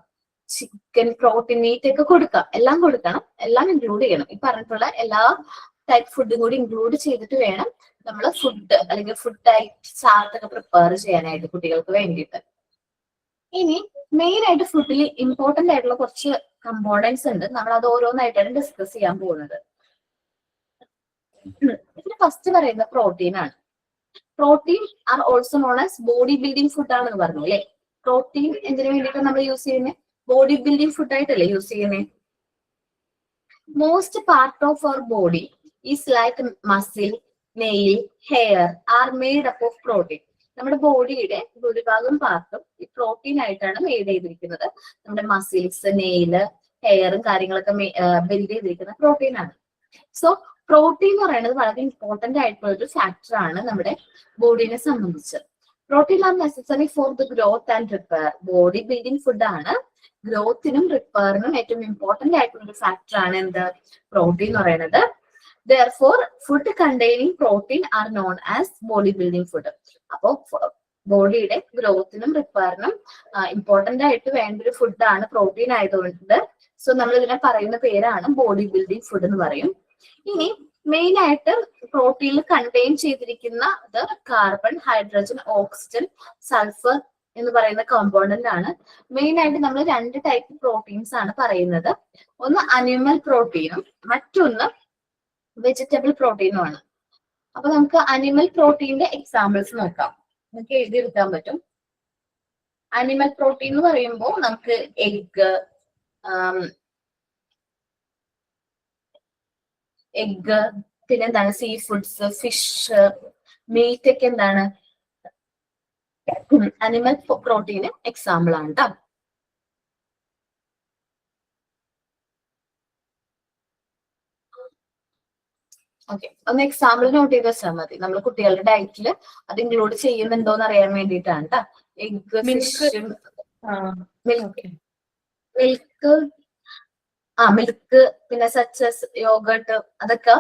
ചിക്കൻ, പ്രോട്ടീൻ, മീറ്റ് ഒക്കെ കൊടുക്കാം. എല്ലാം കൊടുക്കണം, എല്ലാം ഇൻക്ലൂഡ് ചെയ്യണം. ഈ പറഞ്ഞിട്ടുള്ള എല്ലാ ടൈപ്പ് ഫുഡും കൂടി ഇൻക്ലൂഡ് ചെയ്തിട്ട് വേണം നമ്മൾ ഫുഡ് അല്ലെങ്കിൽ ഫുഡ് ടൈപ്പ് ചാർട്ടൊക്കെ പ്രിപ്പയർ ചെയ്യാനായിട്ട് കുട്ടികൾക്ക് വേണ്ടിയിട്ട്. ഇനി മെയിൻ ആയിട്ട് ഫുഡിൽ ഇമ്പോർട്ടന്റ് ആയിട്ടുള്ള കുറച്ച് കമ്പോണൻസ് ഉണ്ട്. നമ്മൾ അത് ഓരോന്നായിട്ടാണ് ഡിസ്കസ് ചെയ്യാൻ പോകുന്നത്. ഇതിന് ഫസ്റ്റ് പറയുന്നത് പ്രോട്ടീൻ ആണ്. Protein are also known as body building food ആണെന്ന് പറഞ്ഞു അല്ലെ. പ്രോട്ടീൻ എന്തിനു വേണ്ടിയിട്ടാണ് നമ്മൾ യൂസ് ചെയ്യുന്നത്? ബോഡി ബിൽഡിംഗ് ഫുഡ് ആയിട്ടല്ലേ യൂസ് ചെയ്യുന്നത്. Most part of our body is like muscle, nail, hair are made up of protein. നമ്മുടെ ബോഡിയുടെ ഭൂരിഭാഗം പാർട്ടും ഈ പ്രോട്ടീൻ ആയിട്ടാണ് മെയ്ഡ് ചെയ്തിരിക്കുന്നത്. നമ്മുടെ മസിൽസ്, നെയില്, ഹെയറും കാര്യങ്ങളൊക്കെ ബിൽഡ് ചെയ്തിരിക്കുന്ന പ്രോട്ടീൻ ആണ്. സോ പ്രോട്ടീൻ എന്ന് പറയുന്നത് വളരെ ഇമ്പോർട്ടന്റ് ആയിട്ടുള്ള ഒരു ഫാക്ടർ ആണ് നമ്മുടെ ബോഡിനെ സംബന്ധിച്ച്. Protein R necessary for the growth and repair. Body building food ആണ്. ഗ്രോത്തിനും റിപ്പയറിനും ഏറ്റവും ഇമ്പോർട്ടന്റ് ആയിട്ടുള്ള ഒരു ഫാക്ടർ ആണ് എന്ത്? പ്രോട്ടീൻ എന്ന് പറയുന്നത്. Therefore, food containing protein are known as body building food. അപ്പോൾ ബോഡിയുടെ ഗ്രോത്തിനും റിപ്പയറിനും ഇമ്പോർട്ടന്റ് ആയിട്ട് വേണ്ട ഒരു ഫുഡാണ് പ്രോട്ടീൻ ആയതുകൊണ്ട് സോ നമ്മൾ ഇതിനെ പറയുന്ന പേരാണ് ബോഡി ബിൽഡിംഗ് ഫുഡ് എന്ന് പറയും. ഇനി മെയിൻ ആയിട്ട് പ്രോട്ടീനിൽ കണ്ടെയ്ൻ ചെയ്തിരിക്കുന്ന കാർബൺ, ഹൈഡ്രജൻ, ഓക്സിജൻ, സൾഫർ എന്ന് പറയുന്ന കോമ്പോണന്റ് ആണ്. മെയിൻ ആയിട്ട് നമ്മൾ രണ്ട് ടൈപ്പ് പ്രോട്ടീൻസ് ആണ് പറയുന്നത്. ഒന്ന് അനിമൽ പ്രോട്ടീനും മറ്റൊന്ന് വെജിറ്റബിൾ പ്രോട്ടീനും ആണ്. അപ്പൊ നമുക്ക് അനിമൽ പ്രോട്ടീന്റെ എക്സാമ്പിൾസ് നോക്കാം. നമുക്ക് എഴുതിയെടുക്കാൻ പറ്റും. അനിമൽ പ്രോട്ടീൻ എന്ന് പറയുമ്പോൾ നമുക്ക് എഗ് പിന്നെ എന്താണ് സീ ഫുഡ്സ്, ഫിഷ്, മീറ്റ് ഒക്കെ എന്താണ് അനിമൽ പ്രോട്ടീന് എക്സാമ്പിൾ ആണ് കേട്ടോ. ഓക്കെ, ഒന്ന് എക്സാമ്പിൾ നോട്ട് ചെയ്ത് വെച്ചാൽ മതി. നമ്മൾ കുട്ടികളുടെ ഡയറ്റിൽ അത് ഇൻക്ലൂഡ് ചെയ്യുന്നുണ്ടോന്ന് അറിയാൻ വേണ്ടിയിട്ടാണ് കേട്ടോ. എഗ്, ഫിഷ്, മിൽക്ക്, മിൽക്ക് പിന്നെ സച്ചസ്, യോഗട്ട് അതൊക്കെ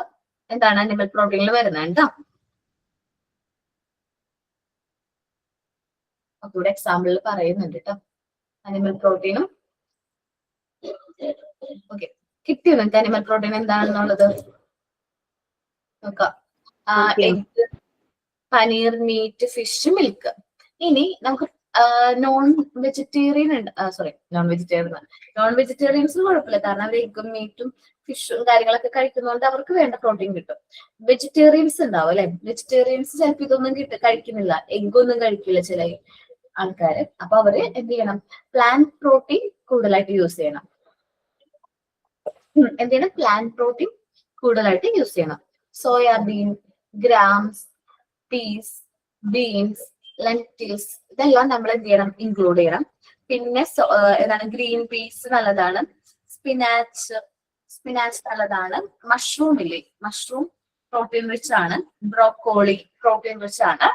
എന്താണ് അനിമൽ പ്രോട്ടീനിൽ വരുന്നത് കേട്ടോ. അപ്പൊ ഇവിടെ എക്സാമ്പിളിൽ പറയുന്നുണ്ട് കേട്ടോ അനിമൽ പ്രോട്ടീനും. ഓക്കെ, കിട്ടിയോ നിങ്ങൾക്ക് അനിമൽ പ്രോട്ടീൻ എന്താണെന്നുള്ളത്? നോക്കാം. Egg, paneer, meat, fish, milk. ഇനി നമുക്ക് നോൺ വെജിറ്റേറിയൻ ഉണ്ട്. നോൺ വെജിറ്റേറിയൻസിന് കുഴപ്പമില്ല, കാരണം അവർ എഗ്ഗും മീറ്റും ഫിഷും കാര്യങ്ങളൊക്കെ കഴിക്കുന്നതുകൊണ്ട് അവർക്ക് വേണ്ട പ്രോട്ടീൻ കിട്ടും. വെജിറ്റേറിയൻസ് ഉണ്ടാവും അല്ലെ. വെജിറ്റേറിയൻസ് ചിലപ്പോൾ ഇതൊന്നും കഴിക്കുന്നില്ല, എഗ്ഗൊന്നും കഴിക്കില്ല ചില ആൾക്കാര്. അപ്പൊ അവര് എന്ത് ചെയ്യണം? പ്ലാന്റ് പ്രോട്ടീൻ കൂടുതലായിട്ട് യൂസ് ചെയ്യണം. എന്ത് ചെയ്യണം? പ്ലാന്റ് പ്രോട്ടീൻ കൂടുതലായിട്ട് യൂസ് ചെയ്യണം. Soybean, grams, peas, beans, lentils ഇതെല്ലാം നമ്മൾ എന്ത് ചെയ്യണം? ഇൻക്ലൂഡ് ചെയ്യണം. പിന്നെ എന്താണ് ഗ്രീൻ പീസ് നല്ലതാണ്, സ്പിനാച്ച് നല്ലതാണ്, മഷ്റൂം ഇല്ലേ, മഷ്റൂം പ്രോട്ടീൻ റിച്ച് ആണ്, ബ്രോക്കോളി പ്രോട്ടീൻ റിച്ച് ആണ്,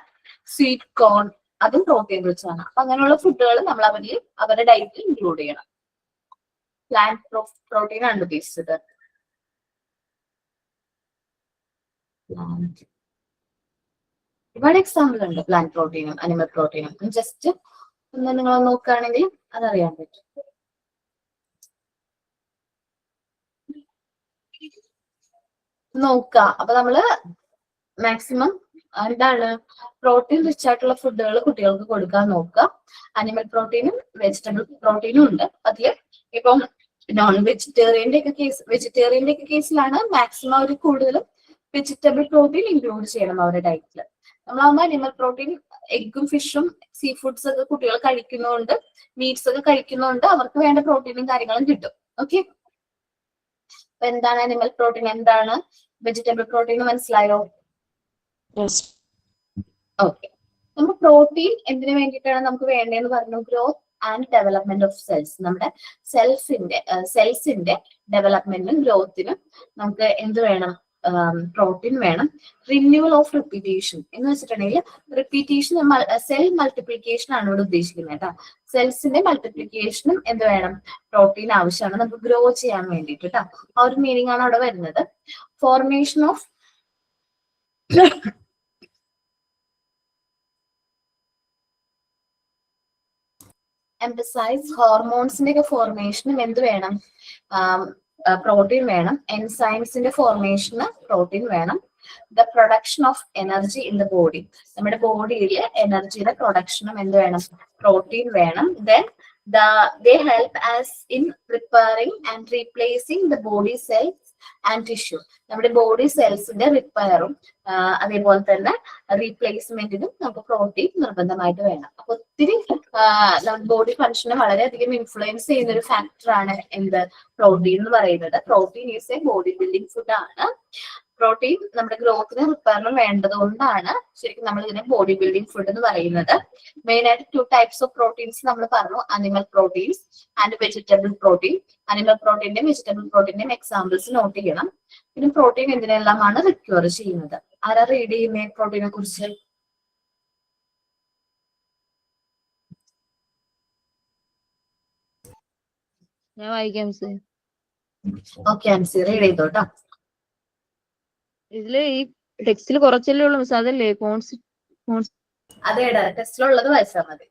സ്വീറ്റ് കോൺ അതും പ്രോട്ടീൻ റിച്ച് ആണ്. അപ്പൊ അങ്ങനെയുള്ള ഫുഡുകൾ നമ്മൾ അവരുടെ ഡയറ്റിൽ ഇൻക്ലൂഡ് ചെയ്യണം. പ്ലാന്റ് പ്രോട്ടീൻ ആണ് ഉദ്ദേശിച്ചത്. ഒരുപാട് എക്സാമ്പിൾ ഉണ്ട് പ്ലാന്റ് പ്രോട്ടീനും അനിമൽ പ്രോട്ടീനും. ജസ്റ്റ് ഒന്ന് നിങ്ങൾ നോക്കുകയാണെങ്കിൽ അതറിയാൻ പറ്റും. നോക്കാം. അപ്പൊ നമ്മള് മാക്സിമം എന്താണ് പ്രോട്ടീൻ റിച്ച് ആയിട്ടുള്ള ഫുഡുകൾ കുട്ടികൾക്ക് കൊടുക്കാൻ നോക്കുക. അനിമൽ പ്രോട്ടീനും വെജിറ്റബിൾ പ്രോട്ടീനും ഉണ്ട്. അതില് ഇപ്പം നോൺ വെജിറ്റേറിയന്റെ ഒക്കെ കേസിലാണ് മാക്സിമം അവർ കൂടുതലും വെജിറ്റബിൾ പ്രോട്ടീൻ ഇൻക്ലൂഡ് ചെയ്യണം അവരുടെ ഡയറ്റിൽ. നമ്മളാകുമ്പോൾ അനിമൽ പ്രോട്ടീൻ എഗ്ഗും ഫിഷും സീ ഫുഡ്സ് ഒക്കെ കുട്ടികൾ കഴിക്കുന്നതുകൊണ്ട്, മീറ്റ്സ് ഒക്കെ കഴിക്കുന്നതുകൊണ്ട് അവർക്ക് വേണ്ട പ്രോട്ടീനും കാര്യങ്ങളും കിട്ടും. ഓക്കെ, അപ്പൊ എന്താണ് അനിമൽ പ്രോട്ടീൻ, എന്താണ് വെജിറ്റബിൾ പ്രോട്ടീൻ മനസ്സിലായോ? ഓക്കെ, നമ്മൾ പ്രോട്ടീൻ എന്തിനു വേണ്ടിയിട്ടാണ് നമുക്ക് വേണ്ടതെന്ന് പറഞ്ഞു? Growth and development of cells. നമ്മുടെ സെൽസിന്റെ ഡെവലപ്മെന്റിനും ഗ്രോത്തിനും നമുക്ക് എന്ത് വേണം? പ്രോട്ടീൻ വേണം. റിന്യൂവൽ ഓഫ് റിപ്പീറ്റേഷൻ എന്ന് വെച്ചിട്ടുണ്ടെങ്കിൽ റിപ്പീറ്റേഷൻ സെൽ മൾട്ടിപ്ലിക്കേഷൻ ആണ് ഇവിടെ ഉദ്ദേശിക്കുന്നത് കേട്ടോ. സെൽസിന്റെ മൾട്ടിപ്ലിക്കേഷനും എന്ത് വേണം? പ്രോട്ടീൻ ആവശ്യമാണ് നമുക്ക് ഗ്രോ ചെയ്യാൻ വേണ്ടിയിട്ട് കേട്ടോ. ആ ഒരു മീനിങ് ആണ് അവിടെ വരുന്നത്. ഫോർമേഷൻ ഓഫ് എംഫസൈസ് ഹോർമോൺസിന്റെ ഒക്കെ ഫോർമേഷനും എന്ത് വേണം? പ്രോട്ടീൻ വേണം. എൻസൈംസിന്റെ ഫോർമേഷന് പ്രോട്ടീൻ വേണം. The production of energy in the body, നമ്മുടെ ബോഡിയിൽ എനർജിയുടെ പ്രൊഡക്ഷനും എന്ത് വേണം? പ്രോട്ടീൻ വേണം. Then they help us in repairing and replacing the body cells and tissue. നമ്മുടെ ബോഡി സെൽസിന്റെ റിപ്പയറും അതേപോലെ തന്നെ റീപ്ലേസ്മെന്റിനും നമുക്ക് പ്രോട്ടീൻ നിർബന്ധമായിട്ട് വേണം. അപ്പൊ ഒത്തിരി നമ്മുടെ ബോഡി ഫങ്ഷനെ വളരെയധികം ഇൻഫ്ലുവൻസ് ചെയ്യുന്ന ഒരു ഫാക്ടറാണ് എന്ത്? പ്രോട്ടീൻ എന്ന് പറയുന്നത്. Protein is A body building food ആണ്. പ്രോട്ടീൻ നമ്മുടെ ഗ്രോത്തിനും റിപ്പയറിനും വേണ്ടത് കൊണ്ടാണ് ശരിക്കും നമ്മൾ ഇതിനെ ബോഡി ബിൽഡിംഗ് ഫുഡ് എന്ന് പറയുന്നത്. മെയിൻ ആയിട്ട് 2 ടൈപ്സ് ഓഫ് പ്രോട്ടീൻസ് നമ്മൾ പറഞ്ഞു, animal proteins and vegetable protein. Animal പ്രോട്ടീന്റെയും വെജിറ്റബിൾ പ്രോട്ടീന്റെയും എക്സാമ്പിൾസ് നോട്ട് ചെയ്യണം. പിന്നെ പ്രോട്ടീൻ എന്തിനെല്ലാമാണ് റിക്വയർ ചെയ്യുന്നത്? ആരാ റീഡ് ചെയ്യുന്നേ പ്രോട്ടീനെ കുറിച്ച്? ഞാൻ വായിക്കാം സർ. ഓക്കെ ആൻസി റീഡ് ചെയ്തോട്ടോ. ഇതില് ഈ ടെക്സ്റ്റിൽ കുറച്ചല്ലേ ഉള്ളൂ മിസ്, അതല്ലേ അതേടാ ടെസ്റ്റിലുള്ളത് വായിച്ചാൽ മതി.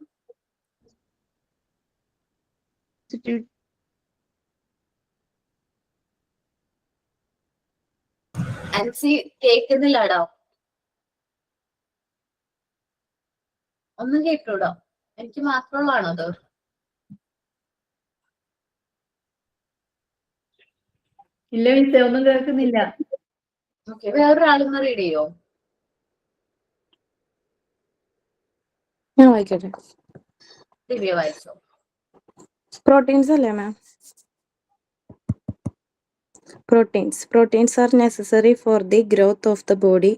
ആൻസി കേൾക്കുന്നില്ലാടോ? ഒന്നും കേട്ടൂടോ? എനിക്ക് മാത്രമുള്ളതാണോ അത്? ഇല്ല മിസ്സേ, ഒന്നും കേൾക്കുന്നില്ല. ഓക്കെ, വേറൊരാളൊന്ന് റീഡ് ചെയ്യോ? ഞാൻ വായിക്കട്ടെ. ദിവ്യ വായിച്ചോ. പ്രോട്ടീൻസ് അല്ലേ മാം? Proteins are necessary for the growth of the body.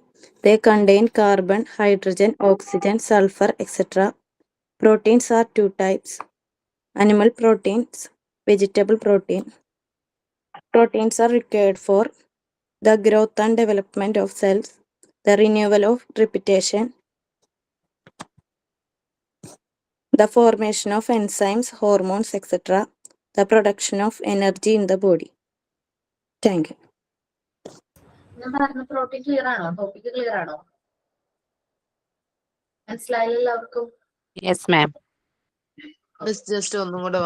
They contain carbon, hydrogen, oxygen, sulfur, etc. Proteins are 2 types: animal proteins, vegetable protein. Proteins are required for the growth and development of cells, the renewal of respiration, the formation of enzymes, hormones, etc., the production of energy in the body. Thank you. ഞാൻ പറഞ്ഞ പ്രോട്ടീൻ ക്ലിയർ ആണോ? ടോപ്പിക് ക്ലിയർ ആണോ? മനസ്സിലായില്ല എല്ലാവർക്കും? Yes ma'am. ജസ്റ്റ് ഒന്നും കൂടെ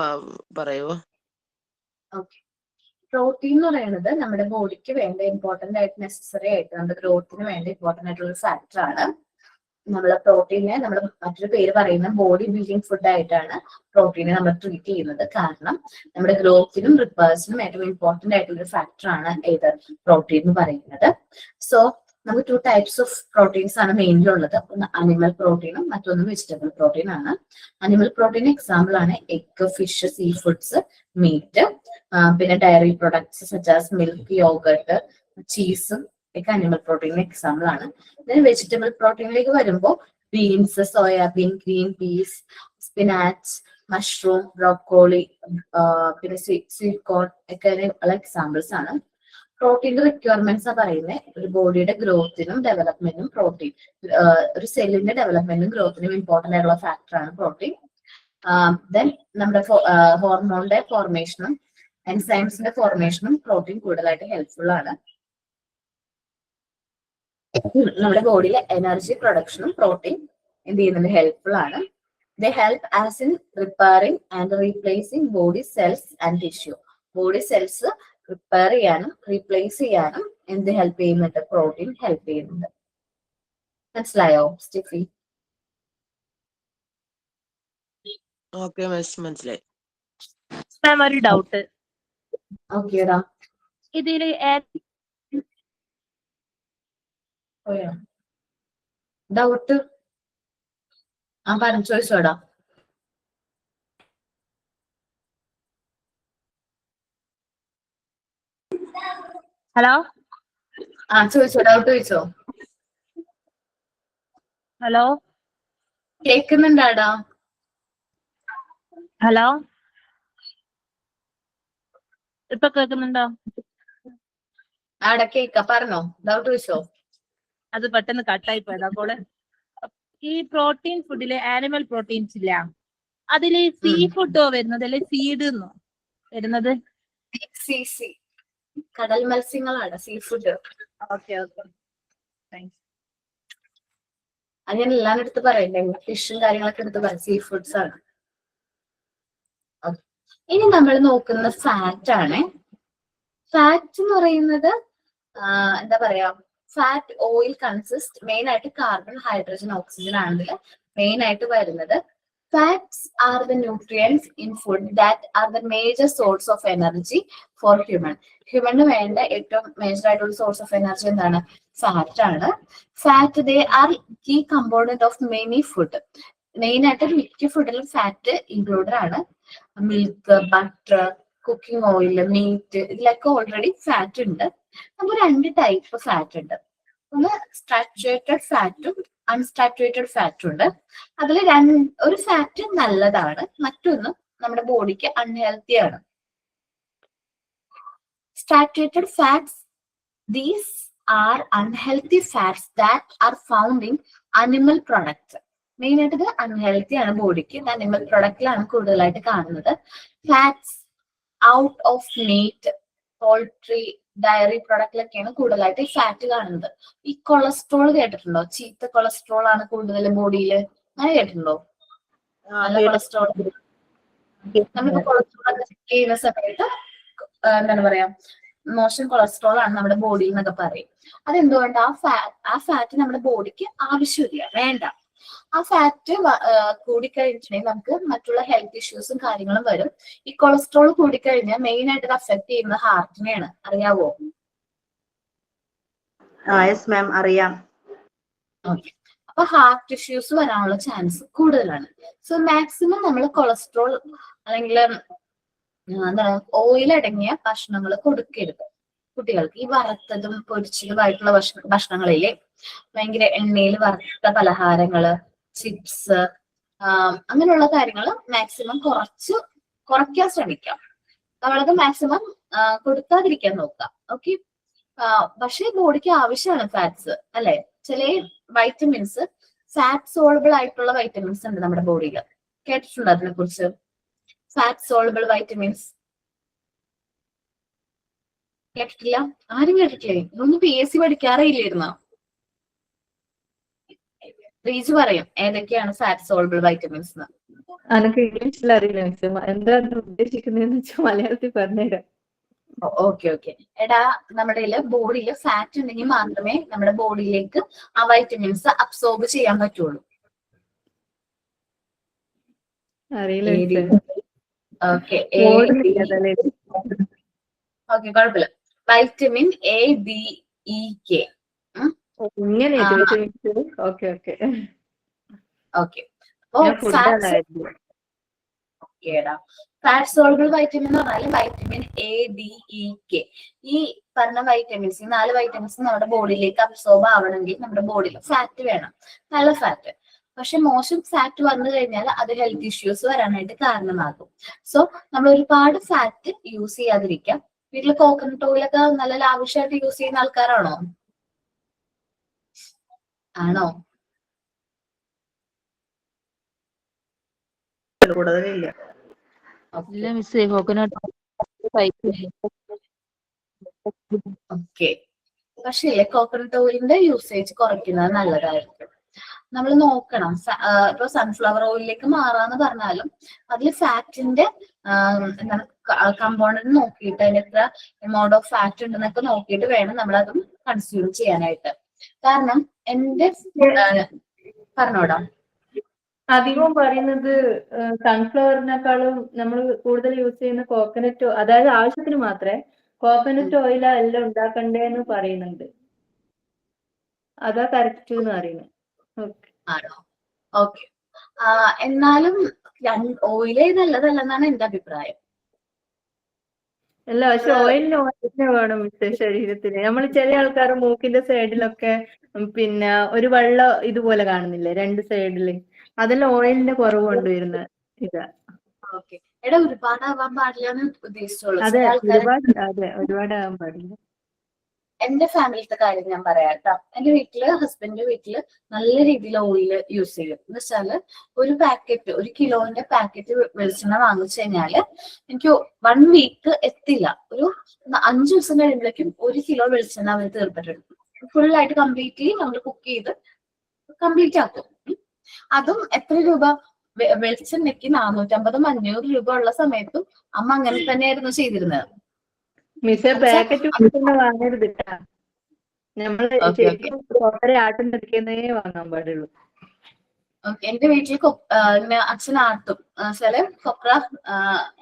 പറയുമോ? ഓക്കെ, പ്രോട്ടീൻ എന്ന് പറയുന്നത് നമ്മുടെ ബോഡിക്ക് വേണ്ട ഇമ്പോർട്ടന്റ് ആയിട്ട് നെസസറി ആയിട്ട് നമ്മുടെ ഗ്രോത്തിന് വേണ്ട ഇമ്പോർട്ടന്റ് ആയിട്ടുള്ള ഒരു ഫാക്ടർ ആണ്. നമ്മളെ പ്രോട്ടീനെ നമ്മൾ മറ്റൊരു പേര് പറയുന്ന ബോഡി ബിൽഡിംഗ് ഫുഡ് ആയിട്ടാണ് പ്രോട്ടീനെ നമ്മൾ ട്രീറ്റ് ചെയ്യുന്നത്. കാരണം നമ്മുടെ ഗ്രോത്തിനും റിപ്പേഴ്സിനും ഏറ്റവും ഇമ്പോർട്ടന്റ് ആയിട്ടുള്ള ഒരു ഫാക്ടർ ആണ് ഏത്? പ്രോട്ടീൻ എന്ന് പറയുന്നത്. സോ നമുക്ക് 2 ടൈപ്സ് ഓഫ് പ്രോട്ടീൻസ് ആണ് മെയിൻലി ഉള്ളത്. ഒന്ന് അനിമൽ പ്രോട്ടീനും മറ്റൊന്ന് വെജിറ്റബിൾ പ്രോട്ടീൻ ആണ്. അനിമൽ പ്രോട്ടീൻ എക്സാമ്പിൾ ആണ് egg, fish, sea foods, meat, പിന്നെ dairy products such as milk, yogurt, ചീസും ഒക്കെ അനിമൽ പ്രോട്ടീനിന് എക്സാമ്പിൾ ആണ്. വെജിറ്റബിൾ പ്രോട്ടീനിലേക്ക് വരുമ്പോൾ beans, soybean, green peas, spinach, mushroom, broccoli, പിന്നെ സ്വീറ്റ് കോൺ ഒക്കെ ഉള്ള എക്സാമ്പിൾസ് ആണ്. പ്രോട്ടീന്റെ റിക്വയർമെന്റ്സ് പറയുന്നത് ഒരു ബോഡിയുടെ ഗ്രോത്തിനും ഡെവലപ്മെന്റിനും പ്രോട്ടീൻ, ഒരു സെല്ലിന്റെ ഡെവലപ്മെന്റിനും ഗ്രോത്തിനും ഇമ്പോർട്ടന്റ് ആയിട്ടുള്ള ഫാക്ടറാണ് പ്രോട്ടീൻ. ദെൻ നമ്മുടെ ഹോർമോണിന്റെ ഫോർമേഷനും എൻസൈംസിന്റെ ഫോർമേഷനും പ്രോട്ടീൻ കൂടുതലായിട്ട് ഹെൽപ്ഫുൾ ആണ്. നമ്മുടെ ബോഡിയിലെ എനർജി പ്രൊഡക്ഷനും പ്രോട്ടീൻ എന്ത് ചെയ്യുന്നുണ്ട്? ഹെൽപ്ഫുൾ ആണ്. ദേ help as in repairing and replacing body cells and tissue. Body cells repair ചെയ്യാനും റീപ്ലേസ് ചെയ്യാനും എന്ത് ഹെൽപ്പ് ചെയ്യുന്നുണ്ട്? പ്രോട്ടീൻ ഹെൽപ്പ് ചെയ്യുന്നുണ്ട്. മനസ്സിലായോ സ്റ്റെഫി? ഓക്കെ മിസ്, മനസ്സിലായി. മാം ഒരു ഡൗട്ട്. ഓക്കേടാ. ഇതില് ഡൗട്ട് പറഞ്ഞു ചോദിച്ചോടാ. ഹലോ ചോദിച്ചോ, ഡൗട്ട് ചോദിച്ചോ. ഹലോ കേക്കുന്നുണ്ടാടാ? ഹലോ ഇപ്പൊ കേൾക്കുന്നുണ്ടോ? ആടെ കേക്ക, പറഞ്ഞോ, ഡൗട്ട് ചോദിച്ചോ. അത് പെട്ടെന്ന് കട്ടായി പോയത്. അപ്പോൾ ഈ പ്രോട്ടീൻ ഫുഡിലെ ആനിമൽ പ്രോട്ടീൻസ് ഇല്ല, അതില് സീ ഫുഡോ വരുന്നത് അല്ലെ സീഡ് വരുന്നത്? കടൽ മത്സ്യങ്ങളാണ് sea food. Okay okay, thanks. അത് ഞാൻ എല്ലാം എടുത്ത് പറയണ്ടേ, ഫിഷും കാര്യങ്ങളൊക്കെ എടുത്ത് പറയാം. സീ ഫുഡ്സ് ആണ്. ഇനി നമ്മൾ നോക്കുന്ന ഫാറ്റ് ആണ്. ഫാറ്റ് എന്ന് പറയുന്നത് എന്താ പറയാ, ഫാറ്റ് ഓയിൽ കൺസിസ്റ്റ് മെയിൻ ആയിട്ട് കാർബൺ, ഹൈഡ്രജൻ, ഓക്സിജൻ ആണ് ഇതിൽ മെയിൻ ആയിട്ട് വരുന്നത്. Fats are the nutrients in food that are the major source of energy for human. ഹ്യൂമന് വേണ്ട ഏറ്റവും മേജർ ആയിട്ടുള്ള സോഴ്സ് ഓഫ് എനർജി എന്താണ്? ഫാറ്റ് ആണ്. Fat they are key component of many food. Main ആയിട്ട് മിക്ക ഫുഡിലും ഫാറ്റ് ഇൻക്ലൂഡഡ് ആണ്. Milk, butter, cooking oil, meat, ഇതിലൊക്കെ ഓൾറെഡി ഫാറ്റ് ഉണ്ട്. നമുക്ക് 2 ടൈപ്പ് ഫാറ്റ് ഉണ്ട്. ഒന്ന് സാച്ചുറേറ്റഡ് ഫാറ്റും അൺസാച്ചുറേറ്റഡ് ഫാറ്റും ഉണ്ട്. അതിൽ ഒരു ഫാറ്റ് നല്ലതാണ്, മറ്റൊന്ന് നമ്മുടെ ബോഡിക്ക് അൺഹെൽത്തി ആണ്. Saturated fats, these are unhealthy fats that are found in animal products. Main ആയിട്ട് ഇത് അൺഹെൽത്തി ആണ് ബോഡിക്ക്. ഇത് അനിമൽ പ്രൊഡക്റ്റിലാണ് കൂടുതലായിട്ട് കാണുന്നത്. Fats out of meat, poultry, dairy പ്രൊഡക്റ്റിലൊക്കെയാണ് കൂടുതലായിട്ട് ഈ ഫാറ്റ് കാണുന്നത്. ഈ കൊളസ്ട്രോൾ കേട്ടിട്ടുണ്ടോ? ചീത്ത കൊളസ്ട്രോൾ ആണ് കൂടുതൽ ബോഡിയിൽ, അങ്ങനെ കേട്ടിട്ടുണ്ടോ? നല്ല കൊളസ്ട്രോൾ. നമ്മളിപ്പോ കൊളസ്ട്രോൾ ഒക്കെ ചെക്ക് ചെയ്യുന്ന സമയത്ത് എന്താണ് പറയാ, മോശം കൊളസ്ട്രോൾ ആണ് നമ്മുടെ ബോഡിയിൽ എന്നൊക്കെ പറയും. അതെന്തുകൊണ്ട്? ആ ഫാറ്റ് നമ്മുടെ ബോഡിക്ക് ആവശ്യമില്ല, വേണ്ട. ആ ഫാറ്റ് കൂടിക്കഴിഞ്ഞിട്ടുണ്ടെങ്കിൽ നമുക്ക് മറ്റുള്ള ഹെൽത്ത് ഇഷ്യൂസും കാര്യങ്ങളും വരും. ഈ കൊളസ്ട്രോൾ കൂടിക്കഴിഞ്ഞാൽ മെയിൻ ആയിട്ട് അഫക്ട് ചെയ്യുന്നത് ഹാർട്ടിനെയാണ്. അറിയാവോ? യെസ് മാം, അറിയാം. ഓക്കെ. അപ്പൊ ഹാർട്ട് ഇഷ്യൂസ് വരാനുള്ള ചാൻസ് കൂടുതലാണ്. സോ മാക്സിമം നമ്മൾ കൊളസ്ട്രോൾ അല്ലെങ്കിൽ എന്താണ് ഓയിൽ അടങ്ങിയ ഭക്ഷണങ്ങൾ കൊടുക്കരുത് കുട്ടികൾക്ക്. ഈ വറുത്തതും പൊരിച്ചതുമായിട്ടുള്ള ഭക്ഷണങ്ങളിലെ ഭയങ്കര എണ്ണയിൽ വറുത്ത പലഹാരങ്ങള്, ചിപ്സ്, അങ്ങനെയുള്ള കാര്യങ്ങൾ മാക്സിമം കുറയ്ക്കാൻ ശ്രമിക്കാം. നമ്മളത് മാക്സിമം കൊടുക്കാതിരിക്കാൻ നോക്കാം. ഓക്കെ. പക്ഷേ ബോഡിക്ക് ആവശ്യമാണ് ഫാറ്റ്സ്, അല്ലെ? ചില വൈറ്റമിൻസ്, ഫാറ്റ് സോളബിൾ ആയിട്ടുള്ള വൈറ്റമിൻസ് ഉണ്ട് നമ്മുടെ ബോഡിയിൽ. കേട്ടിട്ടുണ്ടോ അതിനെ കുറിച്ച്? ഫാറ്റ് സോളബിൾ വൈറ്റമിൻസ് കേട്ടിട്ടില്ല? ആരും കേട്ടിട്ടില്ലേ? ഇതൊന്നും PSC പഠിക്കാറില്ലായിരുന്നോ? റീജ് പറയും ഏതൊക്കെയാണ് ഫാറ്റ് സോളബിൾ വൈറ്റമിൻസ് എന്ന്. അനക്ക് ഇംഗ്ലീഷിൽ അറിയില്ല മിസ്. എന്താ ഉദ്ദേശിക്കുന്നതെന്ന് വെച്ചാൽ മലയാളത്തിൽ പറഞ്ഞുതരാം. Okay okay. എടാ, നമ്മുടെ ബോഡിയിൽ ഫാറ്റ് ഉണ്ടെങ്കിൽ മാത്രമേ നമ്മുടെ ബോഡിയിലേക്ക് ആ വൈറ്റമിൻസ് അബ്സോർബ് ചെയ്യാൻ പറ്റുള്ളൂ. അറിയില്ല ഓക്കെ. ഓക്കെ, കുഴപ്പമില്ല. Vitamin A, D, E, K. ഇങ്ങനെ okay okay okay. Fat soluble vitamin എന്ന് പറഞ്ഞാൽ vitamin A, D, E, K. ഈ പറഞ്ഞ വൈറ്റമിൻസ്, 4 വൈറ്റമിൻസ് നമ്മുടെ ബോഡിയിലേക്ക് അബ്സോർബ് ആവണമെങ്കിൽ നമ്മുടെ ബോഡിയിൽ ഫാറ്റ് വേണം, നല്ല ഫാറ്റ്. പക്ഷെ മോശം ഫാറ്റ് വന്നു കഴിഞ്ഞാൽ അത് ഹെൽത്ത് ഇഷ്യൂസ് വരാനായിട്ട് കാരണമാകും. സോ നമ്മൾ ഒരുപാട് ഫാറ്റ് യൂസ് ചെയ്യാതിരിക്കാം. വീട്ടിൽ കോക്കനട്ട് ഓയിലൊക്കെ നല്ല ലാവിഷായിട്ട് യൂസ് ചെയ്യുന്ന ആൾക്കാരാണോ? ആണോ? കൂടുതലില്ല. ഇല്ല മിസ്സേ, കോക്കനട്ട് ഓക്കെ. പക്ഷേ കോക്കനട്ട് ഓയിലിന്റെ യൂസേജ് കുറയ്ക്കുന്നത് നല്ലതായിരിക്കും. നമ്മൾ നോക്കണം. ഇപ്പൊ സൺഫ്ലവർ ഓയിലിലേക്ക് മാറാന്ന് പറഞ്ഞാലും അതിൽ ഫാറ്റിന്റെ എന്താണ് കമ്പോണന്റ് നോക്കിയിട്ട് അതിന് എത്ര എമൗണ്ട് ഓഫ് ഫാറ്റ് ഉണ്ടെന്നൊക്കെ നോക്കിയിട്ട് വേണം നമ്മൾ അതും കൺസ്യൂം ചെയ്യാനായിട്ട്. കാരണം എന്റെ പറഞ്ഞോടാ, അധികവും പറയുന്നത് സൺഫ്ലവറിനേക്കാളും നമ്മൾ കൂടുതൽ യൂസ് ചെയ്യുന്ന കോക്കനട്ട്, അതായത് ആവശ്യത്തിന് മാത്രമേ കോക്കനട്ട് ഓയിൽ എല്ലാം ഉണ്ടാക്കണ്ടേന്ന് പറയുന്നുണ്ട്. അതാ കറക്റ്റ് എന്ന് പറയുന്നത്. ആണോ? ഓക്കെ. എന്നാലും ഓയിലേ നല്ലതല്ലെന്നാണ് എന്റെ അഭിപ്രായം. അല്ല, പക്ഷെ ഓയിലിന് വേണം ശരീരത്തിന്. നമ്മൾ ചില ആൾക്കാർ മൂക്കിന്റെ സൈഡിലൊക്കെ പിന്നെ ഒരു വെള്ള ഇതുപോലെ കാണുന്നില്ലേ 2 സൈഡില്, അതെല്ലാം ഓയിലിന്റെ കുറവ് കൊണ്ടുവരുന്ന ഇതാ. ഓക്കെ. എടാ, ഒരുപാടാവാൻ പാടില്ലാന്ന് ഉദ്ദേശിച്ചോളൂ. അതെ, ഒരുപാടാകാൻ പാടില്ല. എന്റെ ഫാമിലിത്തെ കാര്യം ഞാൻ പറയാം കേട്ടോ. എന്റെ വീട്ടില്, ഹസ്ബൻഡിന്റെ വീട്ടില് നല്ല രീതിയിൽ ഓയിൽ യൂസ് ചെയ്യും. എന്ന് വെച്ചാല് ഒരു പാക്കറ്റ്, 1 കിലോന്റെ പാക്കറ്റ് വെളിച്ചെണ്ണ വാങ്ങിച്ചു കഴിഞ്ഞാല് എനിക്ക് 1 വീക്ക് എത്തില്ല, ഒരു 5 ദിവസം കഴിയുമ്പോഴേക്കും 1 കിലോ വെളിച്ചെണ്ണ അവർ തീർത്തിട്ടുണ്ട്. ഫുൾ ആയിട്ട് കംപ്ലീറ്റ്ലി നമ്മൾ കുക്ക് ചെയ്ത് കംപ്ലീറ്റ് ആക്കും. അതും എത്ര രൂപ? വെളിച്ചെണ്ണയ്ക്ക് 450-500 രൂപ ഉള്ള സമയത്തും അമ്മ അങ്ങനെ തന്നെയായിരുന്നു ചെയ്തിരുന്നത്. മിസ്സേ പാക്കറ്റ് വാങ്ങരുത് ട്ടാ. നമ്മള് ഓക്കെ ഓക്കെ ശരിക്കും കൊപ്പര ആട്ടുന്നെടുക്കുന്നേ വാങ്ങാൻ പാടുള്ളൂ. ഓക്കെ. എന്റെ വീട്ടിൽ ഇങ്ങനെ അച്ഛൻ ആട്ടും ചില കൊപ്ര